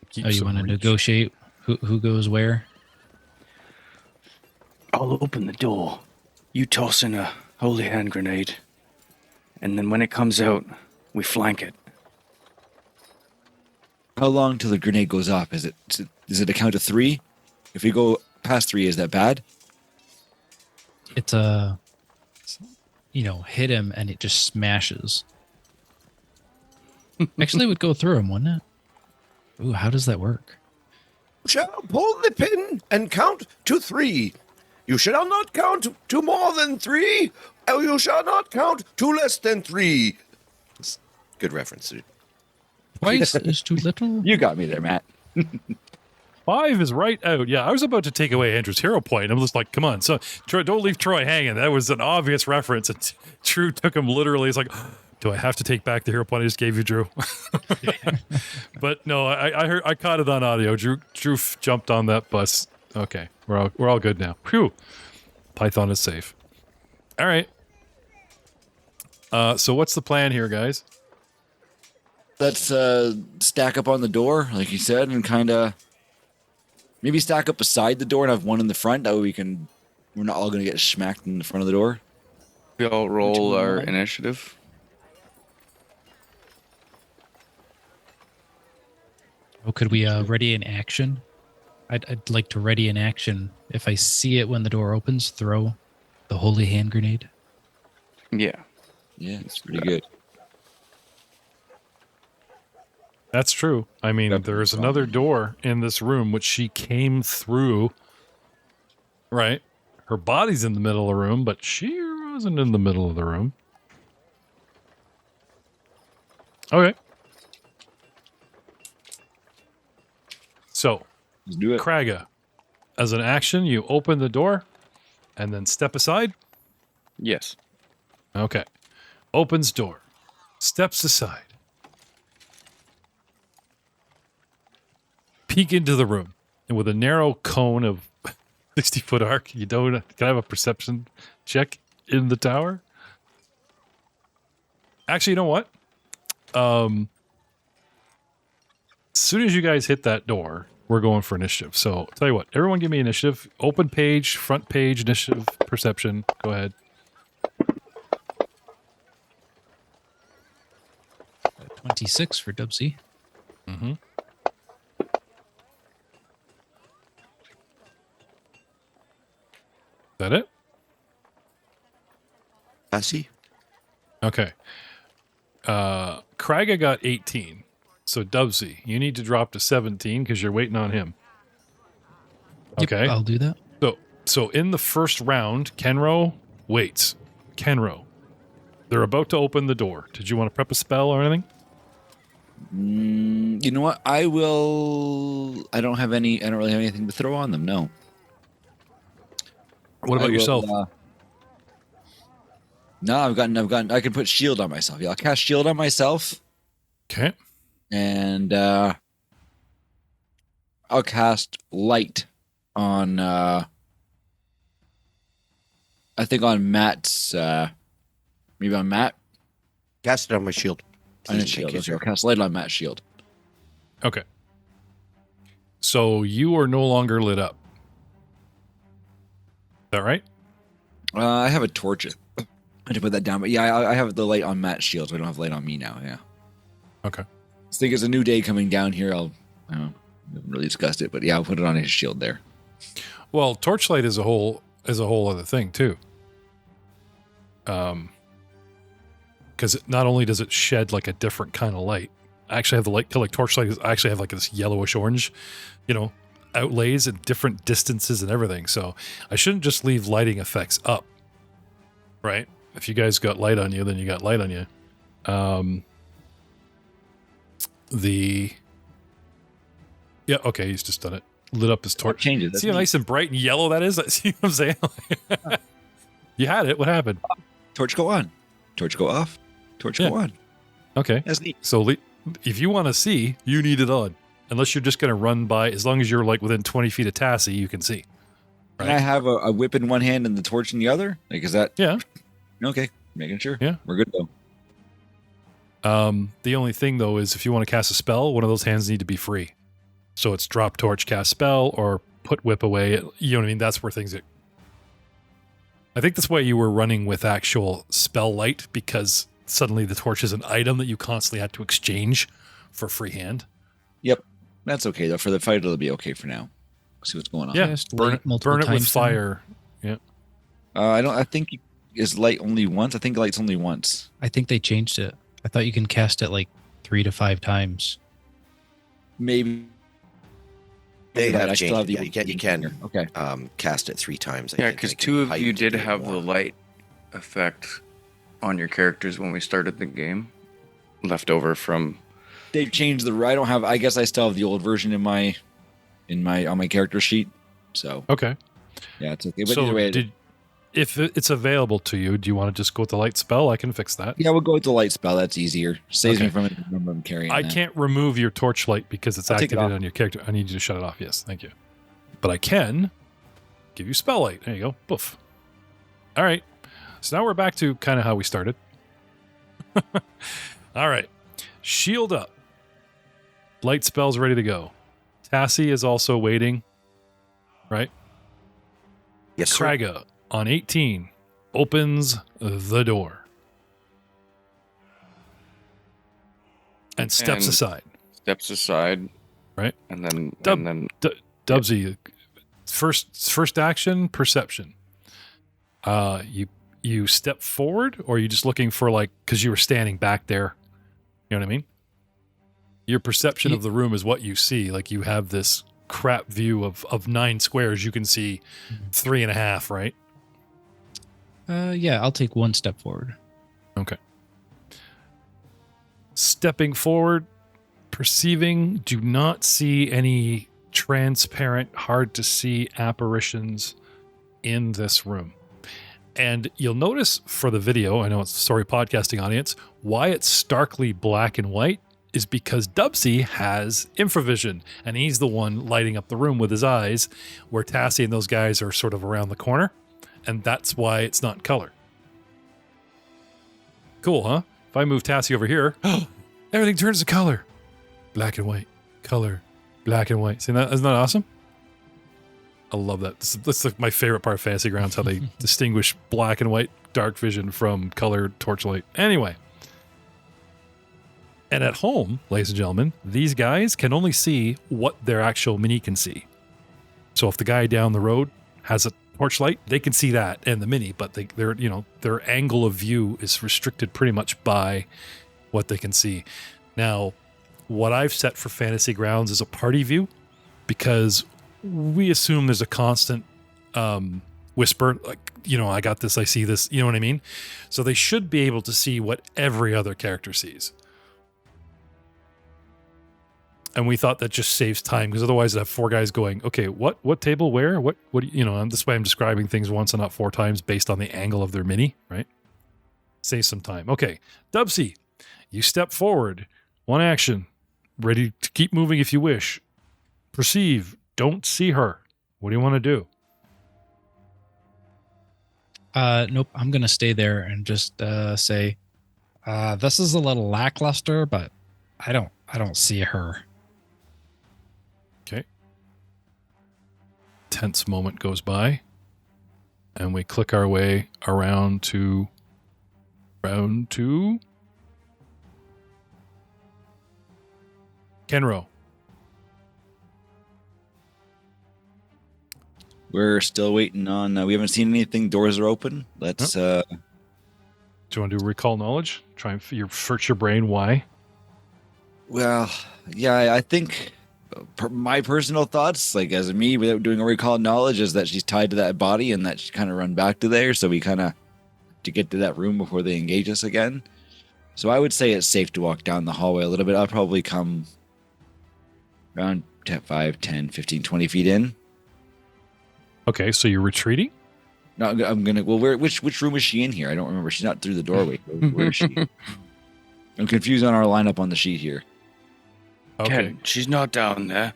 Keep Oh, you some want to reach. negotiate who goes where? I'll open the door. You toss in a holy hand grenade. And then when it comes out, we flank it. How long till the grenade goes off? Is it a count of 3? If we go past 3, is that bad? It's hit him and it just smashes. Actually, it would go through him, wouldn't it? Ooh, how does that work? Shall pull the pin and count to 3. You shall not count to more than 3, or you shall not count to less than 3. Good reference. Twice is too little. You got me there, Matt. 5 is right out. Yeah, I was about to take away Andrew's hero point. I'm just like, come on. So, Troy, don't leave Troy hanging. That was an obvious reference. And Drew took him literally. It's like, do I have to take back the hero point I just gave you, Drew? But no, I caught it on audio. Drew jumped on that bus. Okay, we're all good now. Phew. Python is safe. All right. So what's the plan here, guys? Let's stack up on the door, like you said, and kind of maybe stack up beside the door and have one in the front. That way we're not all going to get smacked in the front of the door. We all roll our initiative. Oh, could we ready in action? I'd like to ready in action. If I see it when the door opens, throw the holy hand grenade. Yeah. Yeah, it's pretty good. That's true. I mean, Yep. there's another door in this room which she came through. Right? Her body's in the middle of the room, but she wasn't in the middle of the room. Okay. So, Let's do it. Kraga, as an action, you open the door and then step aside. Yes. Okay. Opens door. Steps aside. Peek into the room. And with a narrow cone of 60-foot arc, can I have a perception check in the tower? Actually, you know what? soon as you guys hit that door, we're going for initiative. So tell you what, everyone give me initiative. Open page, front page, initiative, perception. Go ahead. 26 for Dubsy. Mm-hmm. Is that it? Cassie? Okay. Kraga got 18. So Dubsy, you need to drop to 17 because you're waiting on him. Yep, Okay. I'll do that. So in the first round, Kenro waits. Kenro, they're about to open the door. Did you want to prep a spell or anything? You know what? I don't really have anything to throw on them. No. What about yourself? No, I've gotten. I can put shield on myself. Yeah, I'll cast shield on myself, Okay. and I'll cast light on. I think on Matt's. Maybe on Matt. Cast it on my shield. I didn't shield. Okay, I'll cast light on Matt's shield. Okay. So you are no longer lit up. Is that right? I have a torch. I had to put that down, but yeah, I have the light on Matt's shield. So I don't have light on me now. Yeah. Okay. I think it's a new day coming down here. I haven't really discussed it, but yeah, I'll put it on his shield there. Well, torchlight is a whole other thing too. Because not only does it shed like a different kind of light, I actually have the light like torchlight is I actually have like this yellowish orange, outlays at different distances and everything. So I shouldn't just leave lighting effects up, right? If you guys got light on you, then you got light on you. Okay, he's just done it. Lit up his torch. Changes. See how nice and bright and yellow that is? See what I'm saying? You had it. What happened? Torch go on. Torch go off. Torch go on. Okay. That's neat. So if you want to see, you need it on. Unless you're just going to run by, as long as you're like within 20 feet of Tassie, you can see. Right? Can I have a whip in one hand and the torch in the other? Like, is that? Yeah. Okay. Making sure. Yeah. We're good though. The only thing though is if you want to cast a spell, one of those hands need to be free. So it's drop torch, cast spell, or put whip away. You know what I mean? That's where things get. I think that's why you were running with actual spell light, because suddenly the torch is an item that you constantly had to exchange for free hand. Yep. That's okay though. For the fight, it'll be okay for now. See what's going on. Yeah. Cast Burn light it multiple with times then. fire. Yeah. I think is light only once. I think light's only once. I think they changed it. I thought you can cast it like 3 to 5 times. Maybe. They Right, have I still changed have the it. Yeah, you can Okay. cast it 3 times. I Yeah, think, because and it 2 can of you heighten did to have the more. light effect on your characters when we started the game, left over from. They've changed the. I don't have. I guess I still have the old version on my character sheet. So Okay. yeah, it's okay. But So either way, if it's available to you, do you want to just go with the light spell? I can fix that. yeah, we'll go with the light spell. That's easier. Saves me Okay. from carrying. I that. can't remove your torchlight because it's I'll take it activated off. on your character. I need you to shut it off. Yes, thank you. But I can give you spell light. There you go. Poof. All right. So now we're back to kind of how we started. All right. Shield up. Light spell's ready to go. Tassie is also waiting. Right? Yes, sir. Kraga on 18 opens the door and steps And- aside. Steps aside, Right. and then Dub- and then Dubsy, first action, perception. You step forward, or are you just looking for because you were standing back there? You know what I mean? Your perception of the room is what you see. Like you have this crap view of 9 squares. You can see 3.5, right? Yeah, I'll take 1 step forward. Okay. Stepping forward, perceiving, do not see any transparent, hard to see apparitions in this room. And you'll notice for the video, I know it's sorry podcasting audience, why it's starkly black and white is because Dubsy has infravision, and he's the one lighting up the room with his eyes, where Tassie and those guys are sort of around the corner, and that's why it's not color. Cool, huh? If I move Tassie over here, everything turns to color. Black and white. color, black and white. See that? Isn't that awesome? I love that. That's like my favorite part of Fantasy Grounds, how they distinguish black and white dark vision from color torchlight. Anyway. And at home, ladies and gentlemen, these guys can only see what their actual mini can see. So if the guy down the road has a torchlight, they can see that and the mini, but their angle of view is restricted pretty much by what they can see. Now, what I've set for Fantasy Grounds is a party view, because we assume there's a constant whisper, like, I got this, I see this, you know what I mean? So they should be able to see what every other character sees. And we thought that just saves time, because otherwise I'd have four guys going, okay, what table, where, what and this way I'm describing things once and not four times based on the angle of their mini, right? Save some time. Okay, Dubsy, you step forward, one action, ready to keep moving if you wish. Perceive, don't see her. What do you want to do? Nope, I'm going to stay there and just say, this is a little lackluster, but I don't see her. Okay. Tense moment goes by, and we click our way around to round 2. Kenro. We're still waiting on. We haven't seen anything. Doors are open. Let's. Do you want to do recall knowledge? Try and search your brain. Why? Well, yeah, I think my personal thoughts, like as me, without doing a recall knowledge, is that she's tied to that body and that she kind of run back to there. So we kind of to get to that room before they engage us again. So I would say it's safe to walk down the hallway a little bit. I'll probably come around 5, 10, 15, 20 feet in. Okay, so you're retreating? No, I'm gonna. Well, which room is she in here? I don't remember. She's not through the doorway. Where is she? I'm confused on our lineup on the sheet here. Okay. Ken, she's not down there.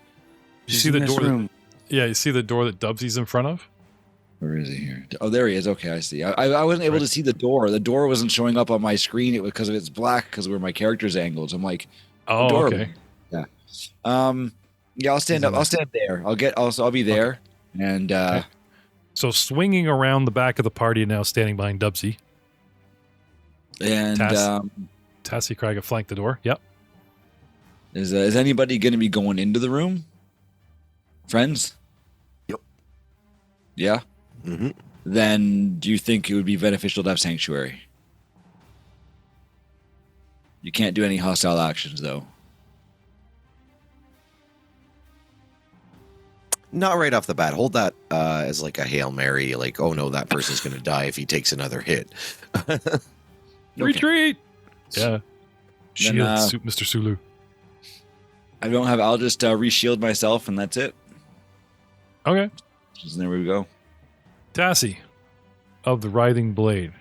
You She's see in the this door? room. You see the door that Dubsy's in front of? Where is he here? Oh, there he is. Okay, I see. I wasn't able to see the door. The door wasn't showing up on my screen. It was because it's black because where my character's angled. So I'm like, Oh, door. okay. Yeah. Yeah, I'll stand up. I'll stand there. I'll be there. Okay. And Okay. So swinging around the back of the party, now standing behind Dubsy. and Tassie Craig flanked the door. Yep. is anybody going to be going into the room? Friends? Yep. Yeah. Mm-hmm. Then do you think it would be beneficial to have sanctuary? You can't do any hostile actions though. Not right off the bat. Hold that as like a Hail Mary, like, oh no, that person's going to die if he takes another hit. Retreat! Yeah. Shield, Then, Mr. Sulu. I don't have. I'll just reshield myself, and that's it. Okay. And there we go. Tassie of the Writhing Blade.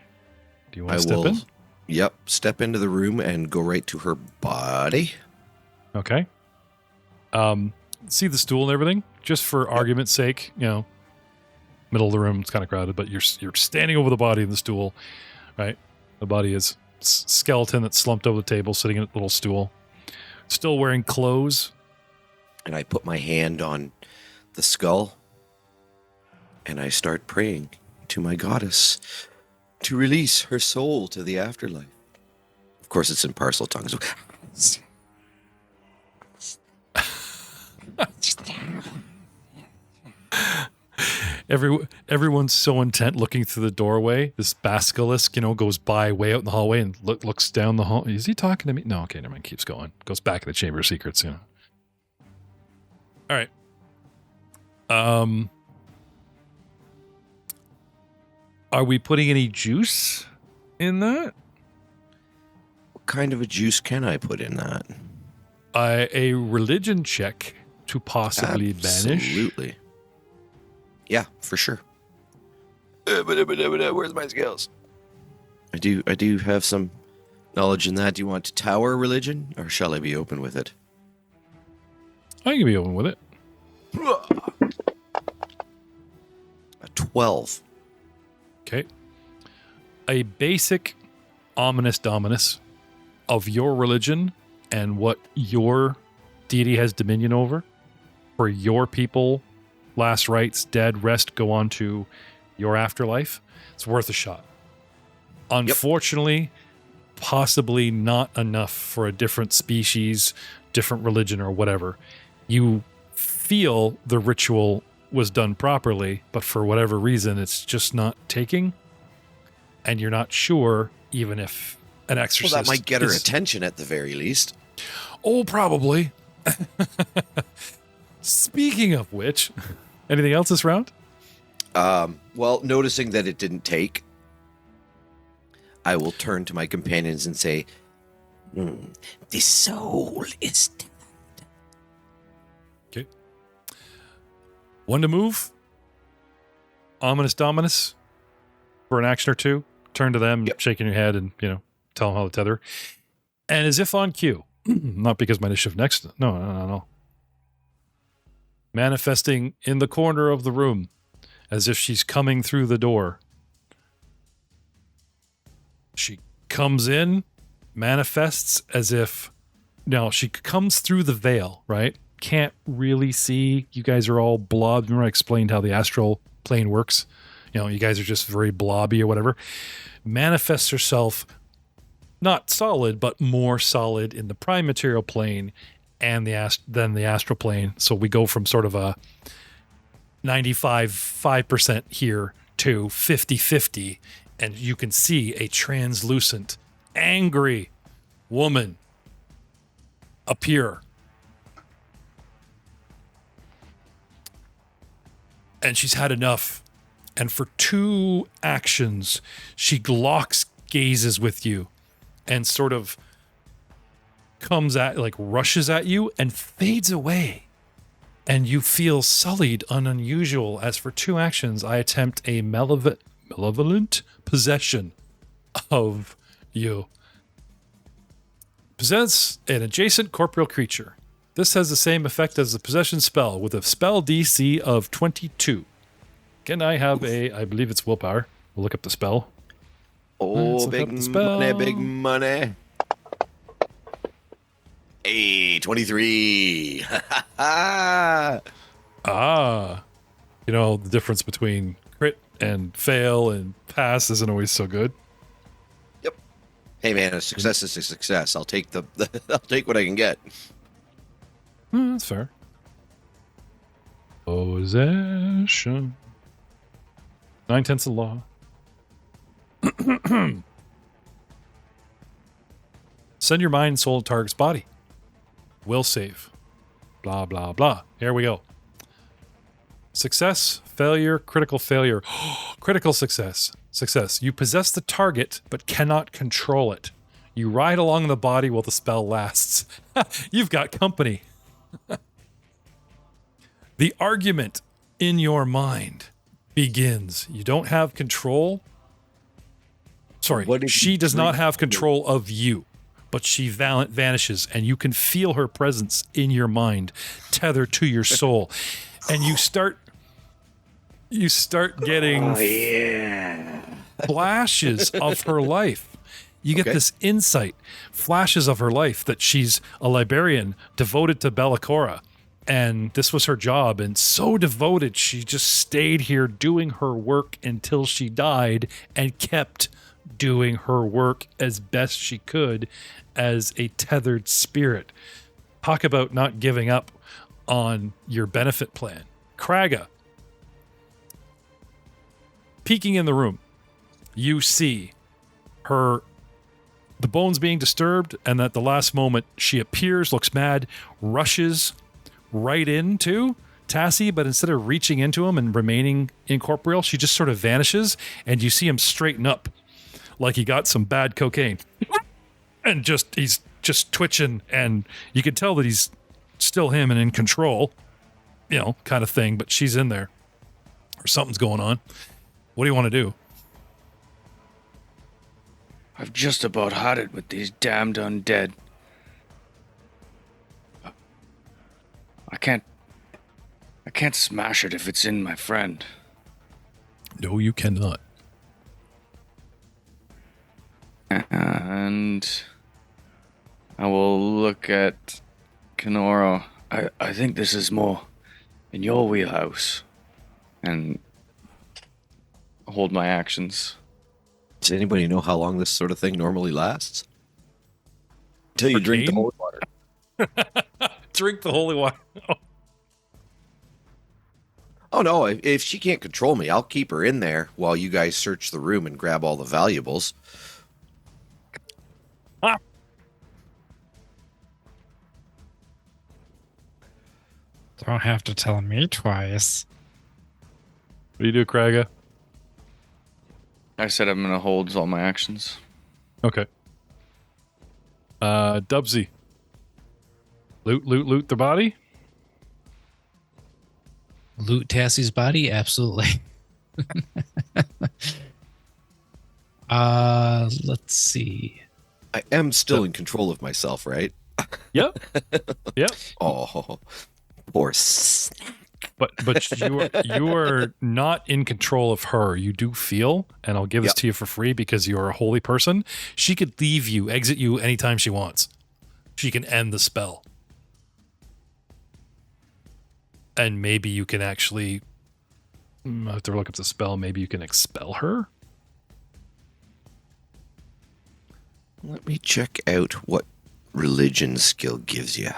Do you want to step in? Yep, step into the room and go right to her body. Okay. See the stool and everything? Just for argument's sake, middle of the room, it's kind of crowded, but you're standing over the body of the stool, right? The body is skeleton that's slumped over the table, sitting in a little stool. Still wearing clothes. And I put my hand on the skull and I start praying to my goddess to release her soul to the afterlife. Of course, it's in parcel tongues. Everyone's so intent looking through the doorway. This basilisk, goes by way out in the hallway and looks down the hall. Is he talking to me? No, okay, never mind. Keeps going. Goes back in the Chamber of Secrets. All right. Are we putting any juice in that? What kind of a juice can I put in that? A religion check to possibly banish. Absolutely. Yeah, for sure. Where's my skills? I do have some knowledge in that. Do you want to tower religion, or shall I be open with it? I can be open with it. A 12. Okay. A basic ominous dominus of your religion and what your deity has dominion over, for your people, last rites, dead, rest, go on to your afterlife, it's worth a shot. Unfortunately, possibly not enough for a different species, different religion, or whatever. You feel the ritual was done properly, but for whatever reason, it's just not taking. And you're not sure, even if an exorcist. Well, that might get her attention at the very least. Oh, probably. Speaking of which, anything else this round? Well, noticing that it didn't take, I will turn to my companions and say, "The soul is dead." Okay. One to move. Ominous Dominus. For an action or two. Turn to them, shaking your head, and tell them how to tether. And as if on cue, not because my initiative next. No. Manifesting in the corner of the room, as if she's coming through the door. She comes in, manifests as if. Now, she comes through the veil, right? Can't really see. You guys are all blob. Remember I explained how the astral plane works? You guys are just very blobby or whatever. Manifests herself, not solid, but more solid in the prime material plane and than the astral plane. So we go from sort of a 5% here to 50-50, and you can see a translucent, angry woman appear. And she's had enough. And for 2 actions, she gazes with you and sort of rushes at you and fades away. And you feel sullied and unusual, as for 2 actions, I attempt a malevolent possession of you. Possess an adjacent corporeal creature. This has the same effect as the possession spell, with a spell DC of 22. Can I have I believe it's willpower. We'll look up the spell. Oh, big money, big money. Hey, 23. The difference between crit and fail and pass isn't always so good. Yep. Hey, man, a success is a success. I'll take I'll take what I can get. That's fair. Possession. 9/10 of law. Send your mind and soul to target's body. Will save. Blah, blah, blah. Here we go. Success, failure, critical failure. Critical success. Success. You possess the target, but cannot control it. You ride along the body while the spell lasts. You've got company. The argument in your mind begins. You don't have control. Sorry, she does not have control of you, but she vanishes, and you can feel her presence in your mind, tethered to your soul. And you start getting flashes of her life. You get this insight, flashes of her life, that she's a librarian devoted to Bellicora. And this was her job, and so devoted, she just stayed here doing her work until she died and kept doing her work as best she could as a tethered spirit. Talk about not giving up on your benefit plan. Kraga. Peeking in the room, you see the bones being disturbed, and at the last moment, she appears, looks mad, rushes right into Tassie, but instead of reaching into him and remaining incorporeal, she just sort of vanishes, and you see him straighten up like he got some bad cocaine. And he's just twitching, and you can tell that he's still him and in control, kind of thing, but she's in there. Or something's going on. What do you want to do? I've just about had it with these damned undead. I can't smash it if it's in my friend. No, you cannot. And I will look at Kenora, I think this is more in your wheelhouse. And hold my actions. Does anybody know how long this sort of thing normally lasts? Until you drink the Arcane? holy water. Drink the holy water. Oh no, if she can't control me, I'll keep her in there while you guys search the room and grab all the valuables. Don't have to tell me twice. What do you do, Craiga? I said I'm going to hold all my actions. Okay. Dubsy. Loot the body? Loot Tassie's body? Absolutely. Let's see. I am still in control of myself, right? Yep. Yep. Oh, poor But you are not in control of her. You do feel, and I'll give this Yep. to you for free because you're a holy person. She could leave you, exit you anytime she wants. She can end the spell. And maybe you can actually, I have to look up the spell. Maybe you can expel her. Let me check out what religion skill gives you.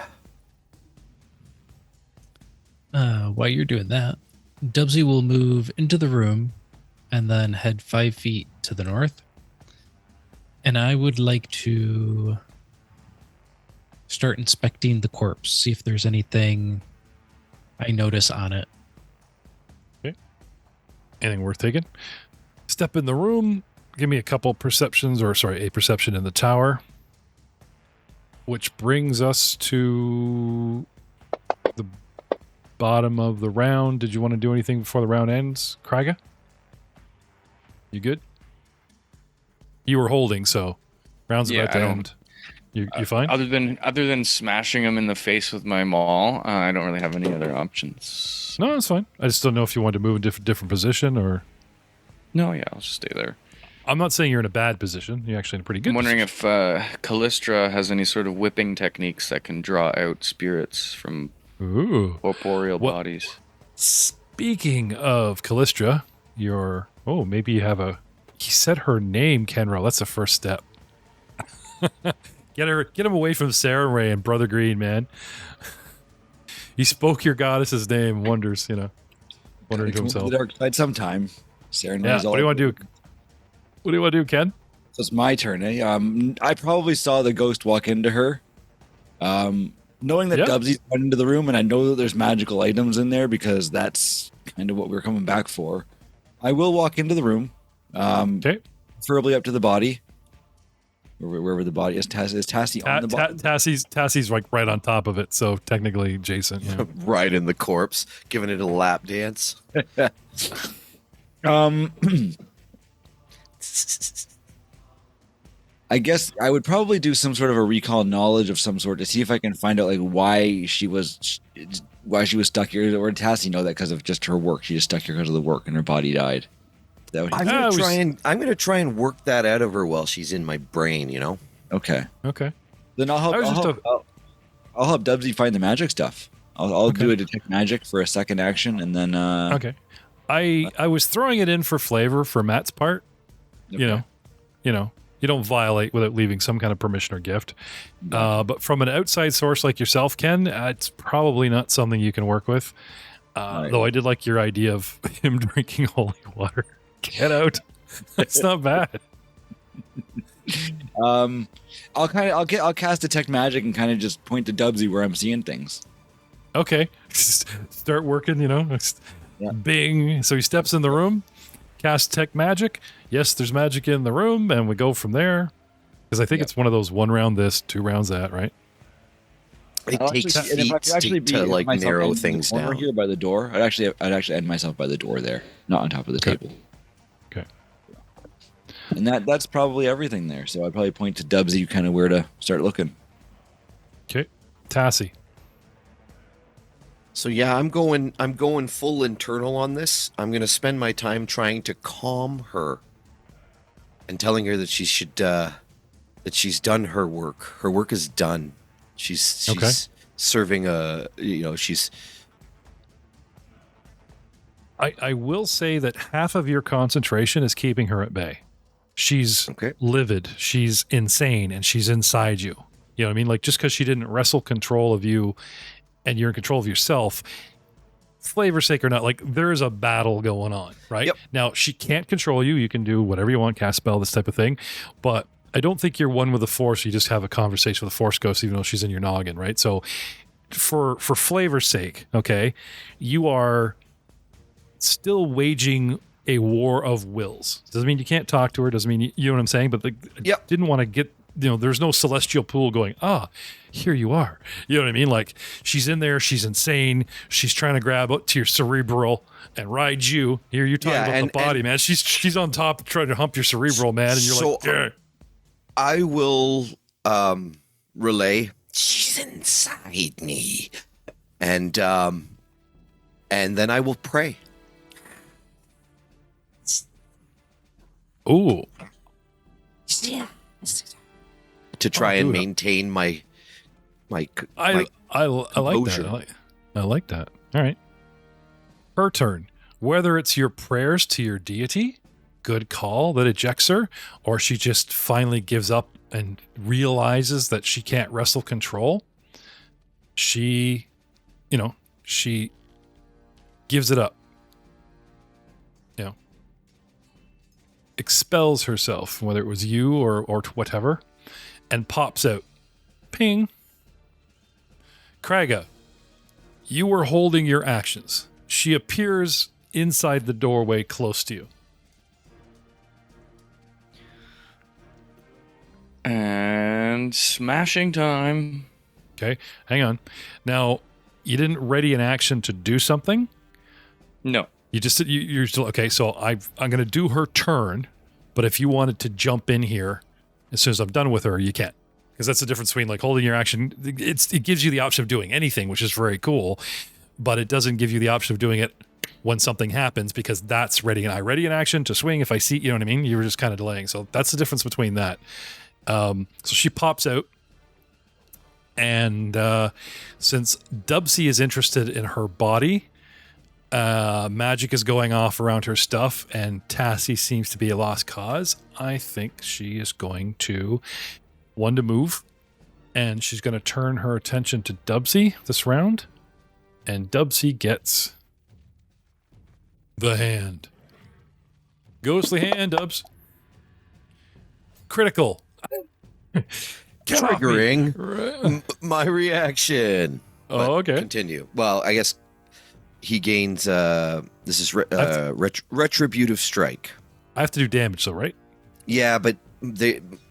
While you're doing that, Dubsy will move into the room and then head 5 feet to the north. And I would like to start inspecting the corpse, see if there's anything I notice on it. Anything worth taking? Step in the room. Give me a perception in the tower. Which brings us to the bottom of the round. Did you want to do anything before the round ends, Craiga? You good? You were holding, so round's Yeah, about to I don't- end. You fine? Other than smashing him in the face with my maul, I don't really have any other options. No, that's fine. I just don't know if you wanted to move in different position or. No, yeah, I'll just stay there. I'm not saying you're in a bad position. You're actually in a pretty good I'm wondering position. if Callistra has any sort of whipping techniques that can draw out spirits from Ooh. corporeal What- bodies. Speaking of Callistra, maybe you have he said her name, Kenro. That's the first step. Get him away from Sarah Ray and Brother Green, man. He spoke your goddess's name, wondering to Come to himself. the dark side sometime. Sarah Yeah, knows all. what do you want to do? What do you want to do, Ken? So it's my turn, eh? I probably saw the ghost walk into her. Knowing that Yeah. Dubsy's went into the room, and I know that there's magical items in there because that's kind of what we're coming back for. I will walk into the room, Okay. preferably up to the body, wherever the body is. Is Tassie on the body? Tassie's like right on top of it, so technically Jason. Yeah. Right in the corpse, giving it a lap dance. I guess I would probably do some sort of a recall knowledge of some sort to see if I can find out like why she was stuck here. Or did Tassie know that because of just her work? She just stuck here because of the work, and her body died. That would, I'm gonna try and work that out of her while she's in my brain. You know. okay. Okay. Then I'll help. I was just I'll help Dubsy find the magic stuff. I'll Okay. do a detect magic for a second action, and then Okay. I was throwing it in for flavor for Matt's part. Okay. You don't violate without leaving some kind of permission or gift. But from an outside source like yourself, Ken, it's probably not something you can work with. Right. Though I did like your idea of him drinking holy water. Get out. It's not bad. I'll cast detect magic and kind of just point to Dubsy where I'm seeing things. Okay. Start working, Yeah. Bing. So he steps in the room, casts tech magic. Yes, there's magic in the room, and we go from there. Because I think Yeah. it's one of those 1 round this, 2 rounds that, right? It I'll takes actually- and if I feet could actually to be like myself narrow in the things corner down. here by the door. I'd actually end myself by the door there, not on top of the Okay. table. Okay. And that's probably everything there. So I'd probably point to Dubsy kind of where to start looking. Okay. Tassie. So yeah, I'm going full internal on this. I'm going to spend my time trying to calm her and telling her that she should that she's done her work. Her work is done. She's Okay. serving a, she's. I will say that half of your concentration is keeping her at bay. She's livid, she's insane, and she's inside you. You know what I mean? Like, just because she didn't wrestle control of you and you're in control of yourself, flavor's sake or not, like, there is a battle going on, right? Yep. Now, she can't control you. You can do whatever you want, cast spell, this type of thing. But I don't think you're one with the Force. You just have a conversation with the Force ghost, even though she's in your noggin, right? So for flavor's sake, okay, you are still waging a war of wills. Doesn't mean you can't talk to her. Doesn't mean you know what I'm saying. But I didn't want to get, there's no celestial pool going, here you are. You know what I mean? Like, she's in there. She's insane. She's trying to grab up to your cerebral and ride you. Here, you're talking about the body, man. She's on top trying to hump your cerebral, man. And you're like, yeah. I will relay. She's inside me, and then I will pray. Ooh. To try and maintain my I like that. I like that. All right. Her turn. Whether it's your prayers to your deity, good call, that ejects her, or she just finally gives up and realizes that she can't wrestle control, she gives it up. Expels herself, whether it was you or whatever, and pops out. Ping. Kraga, you were holding your actions. She appears inside the doorway close to you. And smashing time. Okay, hang on. Now, you didn't ready an action to do something? No. You're still okay. So I'm going to do her turn, but if you wanted to jump in here as soon as I'm done with her, you can, because that's the difference between like holding your action. It gives you the option of doing anything, which is very cool, but it doesn't give you the option of doing it when something happens, because that's ready. And I ready an action to swing if I see. You know what I mean? You were just kind of delaying. So that's the difference between that. So she pops out, and since Dubsy is interested in her body. Magic is going off around her stuff, and Tassie seems to be a lost cause. I think she is going to move, and she's going to turn her attention to Dubsy this round, and Dubsy gets the hand. Ghostly hand, Dubs. Critical. Triggering my reaction. Oh, okay. Continue. Well, I guess he gains this is retributive strike. I have to do damage though, right? Yeah, but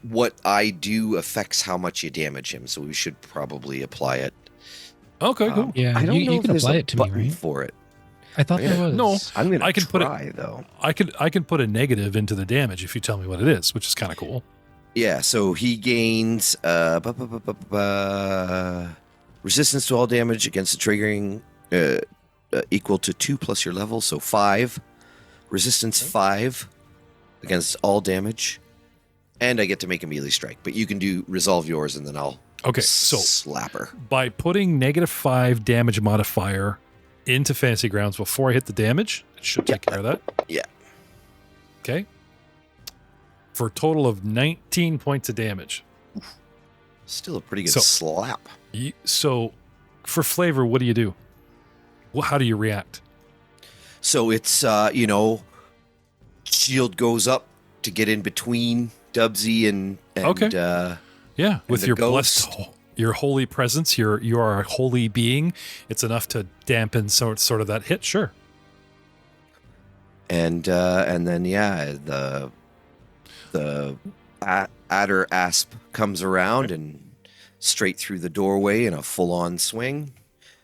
what I do affects how much you damage him, so we should probably apply it. Okay, cool. Yeah, I don't know you if can there's apply a it to me, button right? for it. I thought there was. No, I'm gonna I can try though. I can put a negative into the damage if you tell me what it is, which is kind of cool. Yeah, so he gains resistance to all damage against the triggering equal to 2 plus your level, so 5. Resistance 5 against all damage. And I get to make a melee strike, but you can resolve yours and then I'll slap her. By putting -5 damage modifier into Fantasy Grounds before I hit the damage, it should take care of that. Yeah. Okay. For a total of 19 points of damage. Still a pretty good slap. So, for flavor, what do you do? How do you react? So it's, shield goes up to get in between Dubsy and okay. Yeah, with your ghost. blessed, your holy presence, you are a holy being. It's enough to dampen sort of that hit, sure. And then the adder asp comes around and straight through the doorway in a full-on swing.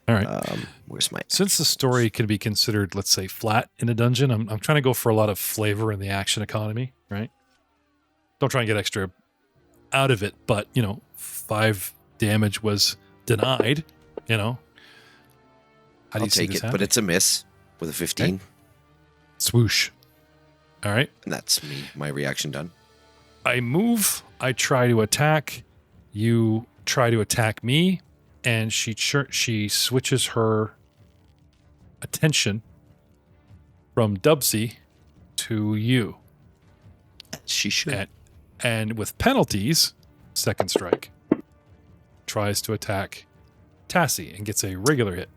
All right. Where's my? Since the story can be considered, let's say, flat in a dungeon, I'm trying to go for a lot of flavor in the action economy, right? Don't try and get extra out of it, but 5 damage was denied. How do I'll you see take this it, happening? but it's a miss with a 15. Okay. Swoosh. All right. And that's my reaction done. I move. I try to attack. You try to attack me. and she switches her attention from Dubsy to you. She should. And with penalties, second strike tries to attack Tassie and gets a regular hit.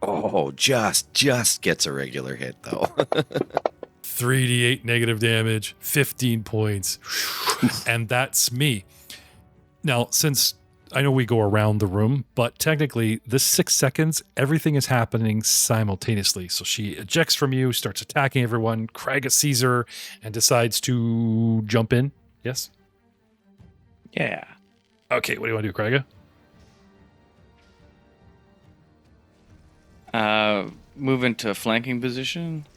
Oh, just gets a regular hit, though. 3d8 negative damage, 15 points. And that's me. Now, since I know we go around the room, but technically this 6 seconds, everything is happening simultaneously. So she ejects from you, starts attacking everyone. Kraga sees her and decides to jump in. Yes? Yeah. Okay, what do you want to do, Kraga? Move into flanking position.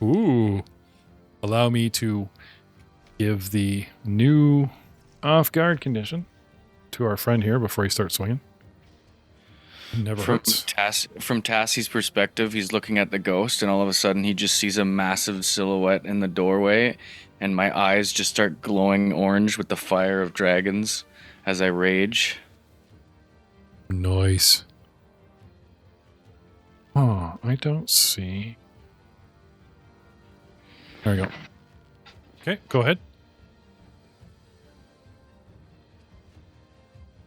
Ooh. Allow me to give the new off-guard condition to our friend here before he starts swinging. Never hurts. From Tassie's perspective, he's looking at the ghost, and all of a sudden he just sees a massive silhouette in the doorway, and my eyes just start glowing orange with the fire of dragons as I rage. Nice. Oh, I don't see. There we go. Okay, go ahead.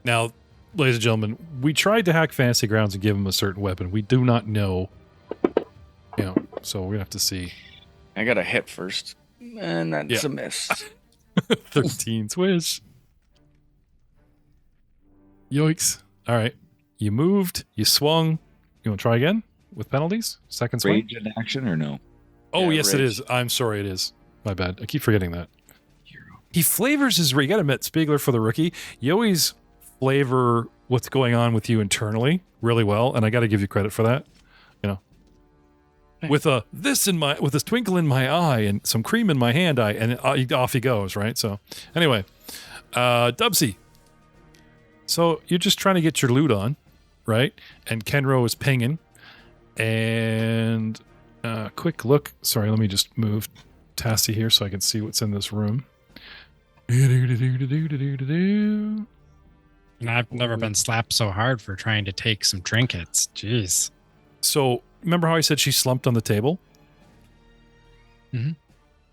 Now, ladies and gentlemen, we tried to hack Fantasy Grounds and give him a certain weapon. We do not know, so we're going to have to see. I got a hit first, and that's a miss. 13 swish. Yoicks. All right. You moved, you swung. You want to try again with penalties? Second swing? Rage in action or no? Oh, Yeah, yes, it rage. is. I'm sorry, it is. My bad. I keep forgetting that. He flavors his... You got to admit, Spiegler, for the rookie, you always flavor what's going on with you internally really well, and I got to give you credit for that. With this twinkle in my eye and some cream in my hand eye, and off he goes, right? So, anyway, Dubsy. So you're just trying to get your loot on, right? And Kenro is pinging, and quick look. Sorry, let me just move Tassie here so I can see what's in this room. And I've never been slapped so hard for trying to take some trinkets. Jeez. So remember how I said she slumped on the table? Mhm.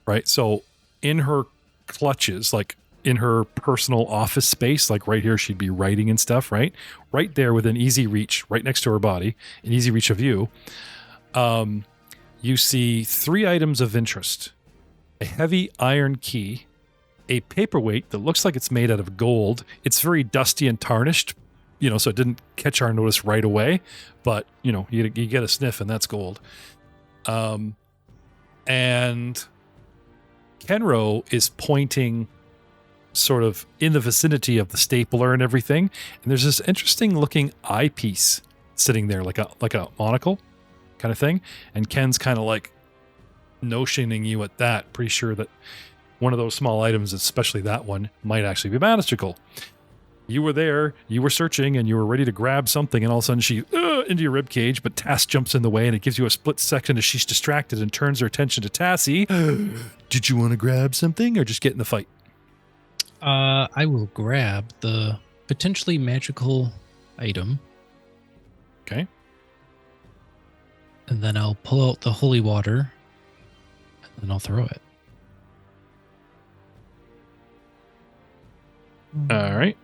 Right. So in her clutches, like in her personal office space, like right here, she'd be writing and stuff, right? Right there within easy reach, right next to her body, in easy reach of you, you see 3 items of interest: a heavy iron key, a paperweight that looks like it's made out of gold. It's very dusty and tarnished, so it didn't catch our notice right away, but you get a sniff and that's gold. And Kenro is pointing sort of in the vicinity of the stapler and everything, and there's this interesting looking eyepiece sitting there, like a monocle kind of thing, and Ken's kind of like notioning you at that, pretty sure that one of those small items, especially that one, might actually be magical. You were there, you were searching, and you were ready to grab something, and all of a sudden she into your rib cage, but Tass jumps in the way, and it gives you a split second as she's distracted and turns her attention to Tassie. Did you want to grab something or just get in the fight? I will grab the potentially magical item, Okay. and then I'll pull out the holy water, and then I'll throw it. All right.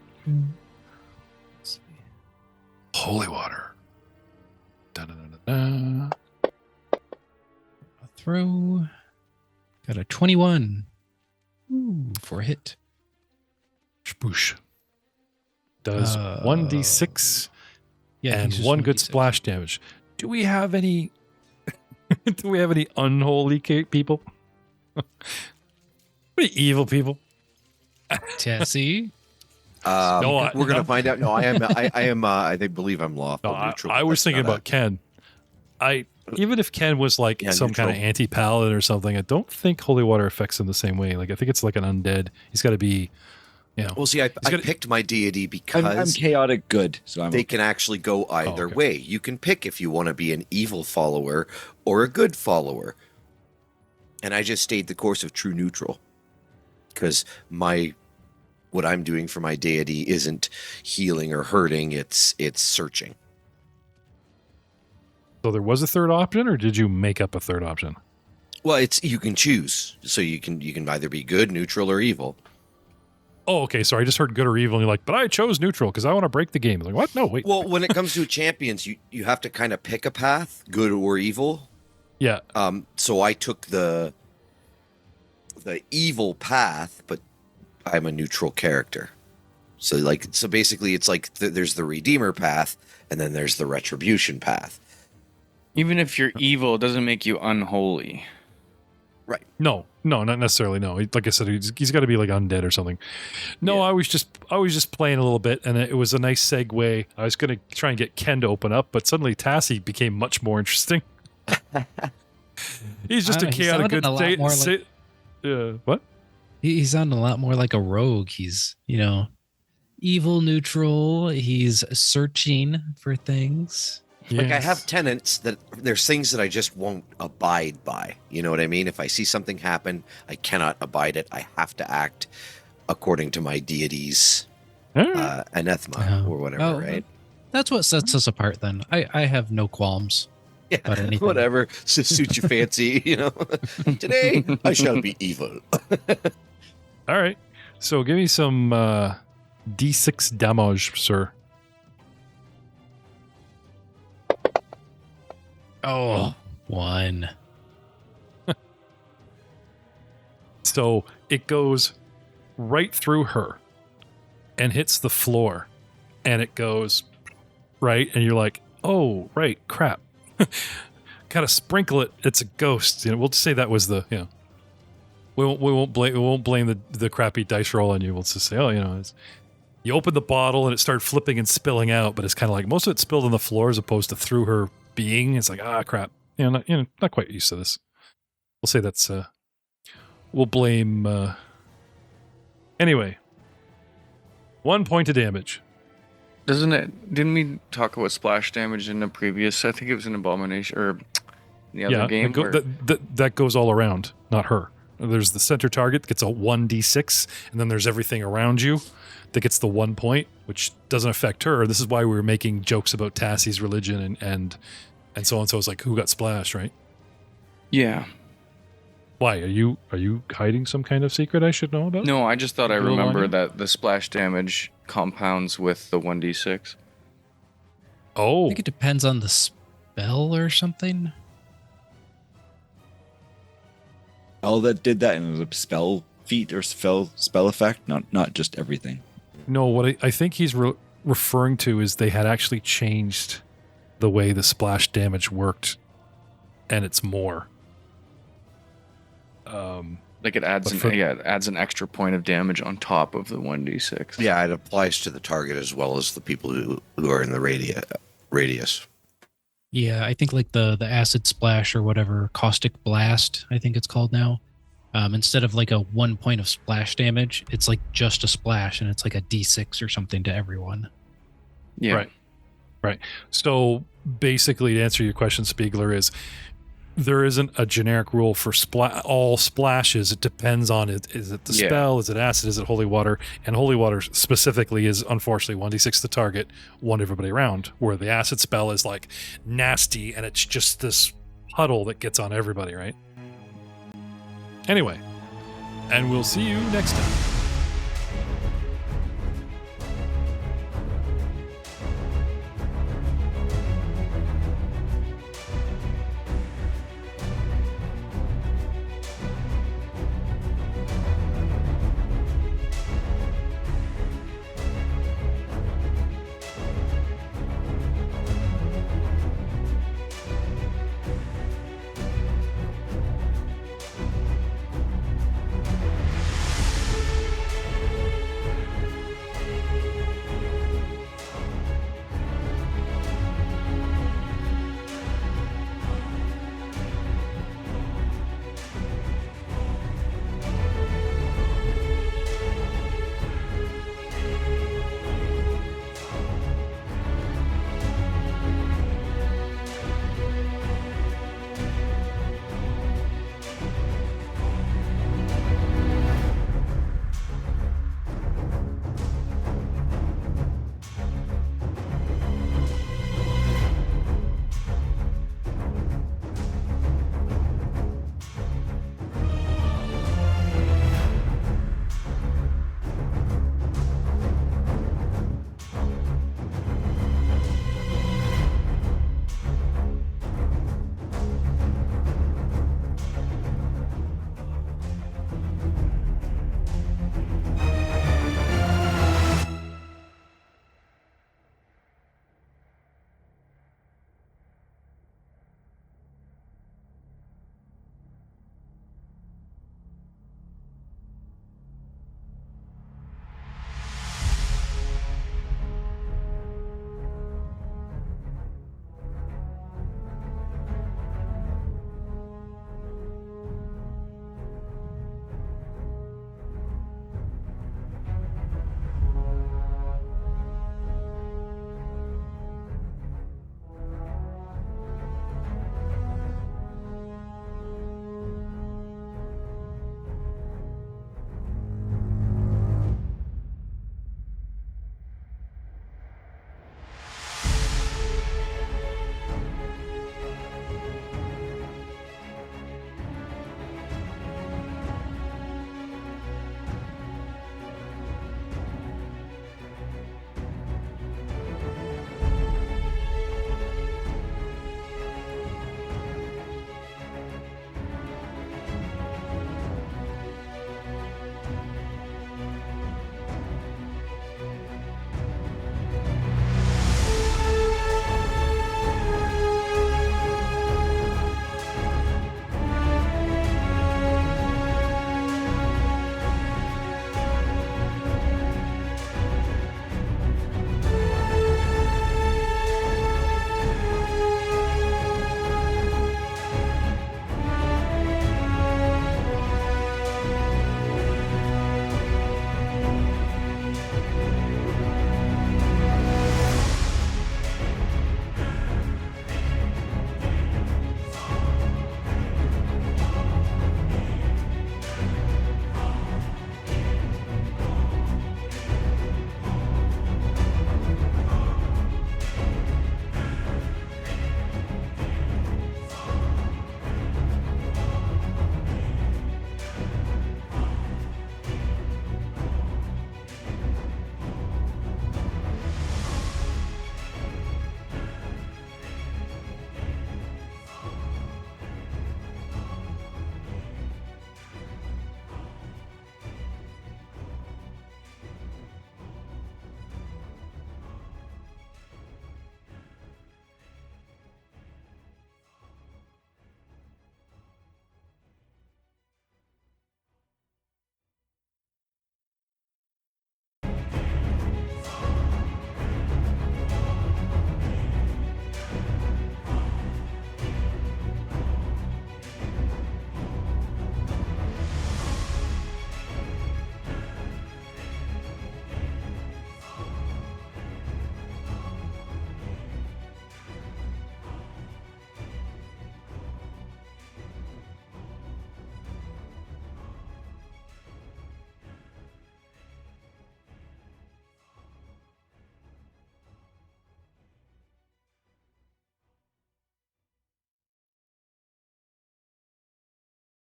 Holy water. Da-da-da-da-da. I'll throw. Got a 21. Ooh, for a hit. Spoosh. Does 1d6 Yeah, and he's just 1 good 1d6. splash damage. Do we have any unholy people? Any evil people? Tessie. No, we're gonna find out. No, I am. I believe I'm lawful No, neutral. I was That's thinking not about Ken. Even if Ken was like some kind of neutral. anti-paladin or something, I don't think holy water affects him the same way. Like I think it's like an undead. He's got to be, Well, see, I gotta- picked my deity I'm because chaotic good, so I'm they can actually go either okay. way. You can pick if you want to be an evil follower or a good follower. And I just stayed the course of true neutral because my what I'm doing for my deity isn't healing or hurting, it's searching. So there was a third option, or did you make up a third option? Well, you can choose. So you can either be good, neutral, or evil. Oh, okay. Sorry, I just heard good or evil, and you're like, but I chose neutral because I want to break the game. Like, what? No, wait. Well, when it comes to champions, you have to kind of pick a path, good or evil. Yeah. So I took the evil path, but I'm a neutral character. So basically it's like there's the Redeemer path, and then there's the Retribution path. Even if you're evil, it doesn't make you unholy. Right. No, not necessarily. No, like I said, he's got to be like undead or something. No, Yeah. I was just playing a little bit, and it was a nice segue. I was going to try and get Ken to open up, but suddenly Tassie became much more interesting. He's just a He chaotic sounded good a lot more like- what? He sounded a lot more like a rogue. He's, evil neutral. He's searching for things. Like I Yes. have tenets that there's things that I just won't abide by. You know what I mean? If I see something happen, I cannot abide it. I have to act according to my deity's All right. anathema or whatever, right? That's what sets us apart then. I have no qualms. Yeah, about anything. whatever. Suit your fancy, Today, I shall be evil. All right. So give me some D6 damage, sir. Oh, 1. So it goes right through her and hits the floor, and it goes right, and you're like, oh, right, crap. Kind of sprinkle it. It's a ghost. We'll just say that was the, we won't blame the crappy dice roll on you. We'll just say, it's, you open the bottle and it started flipping and spilling out, but it's kind of like most of it spilled on the floor as opposed to through her being. It's like, crap. Not quite used to this. We'll say that's we'll blame anyway. 1 point of damage. Didn't we talk about splash damage in the previous, I think it was an Abomination or the other game? That goes all around, not her. There's the center target that gets a 1d6, and then there's everything around you that gets the 1 point, which doesn't affect her. This is why we were making jokes about Tassie's religion and so on. So it's like, who got splashed, right? Yeah. Why? Are you hiding some kind of secret I should know about? No, I just thought I Rule remember line? that the splash damage compounds with the 1d6. I Oh, think it depends on the spell or something. All that did that, and it was a spell feat or spell effect, not just everything. no, what I think he's referring to is they had actually changed the way the splash damage worked, and it's more. Like it adds But it adds an extra point of damage on top of the 1d6. Yeah, it applies to the target as well as the people who are in the radius. Yeah, I think like the acid splash or whatever, caustic blast, I think it's called now. Instead of like a 1 point of splash damage, it's like just a splash, and it's like a D6 or something to everyone. Yeah. Right. So basically, to answer your question, Spiegler, is there isn't a generic rule for all splashes. It depends on it. Is it the Yeah. spell? Is it acid? Is it holy water? And holy water specifically is unfortunately 1d6 to target, 1 to everybody around, where the acid spell is like nasty and it's just this puddle that gets on everybody, right? Anyway, and we'll see you next time.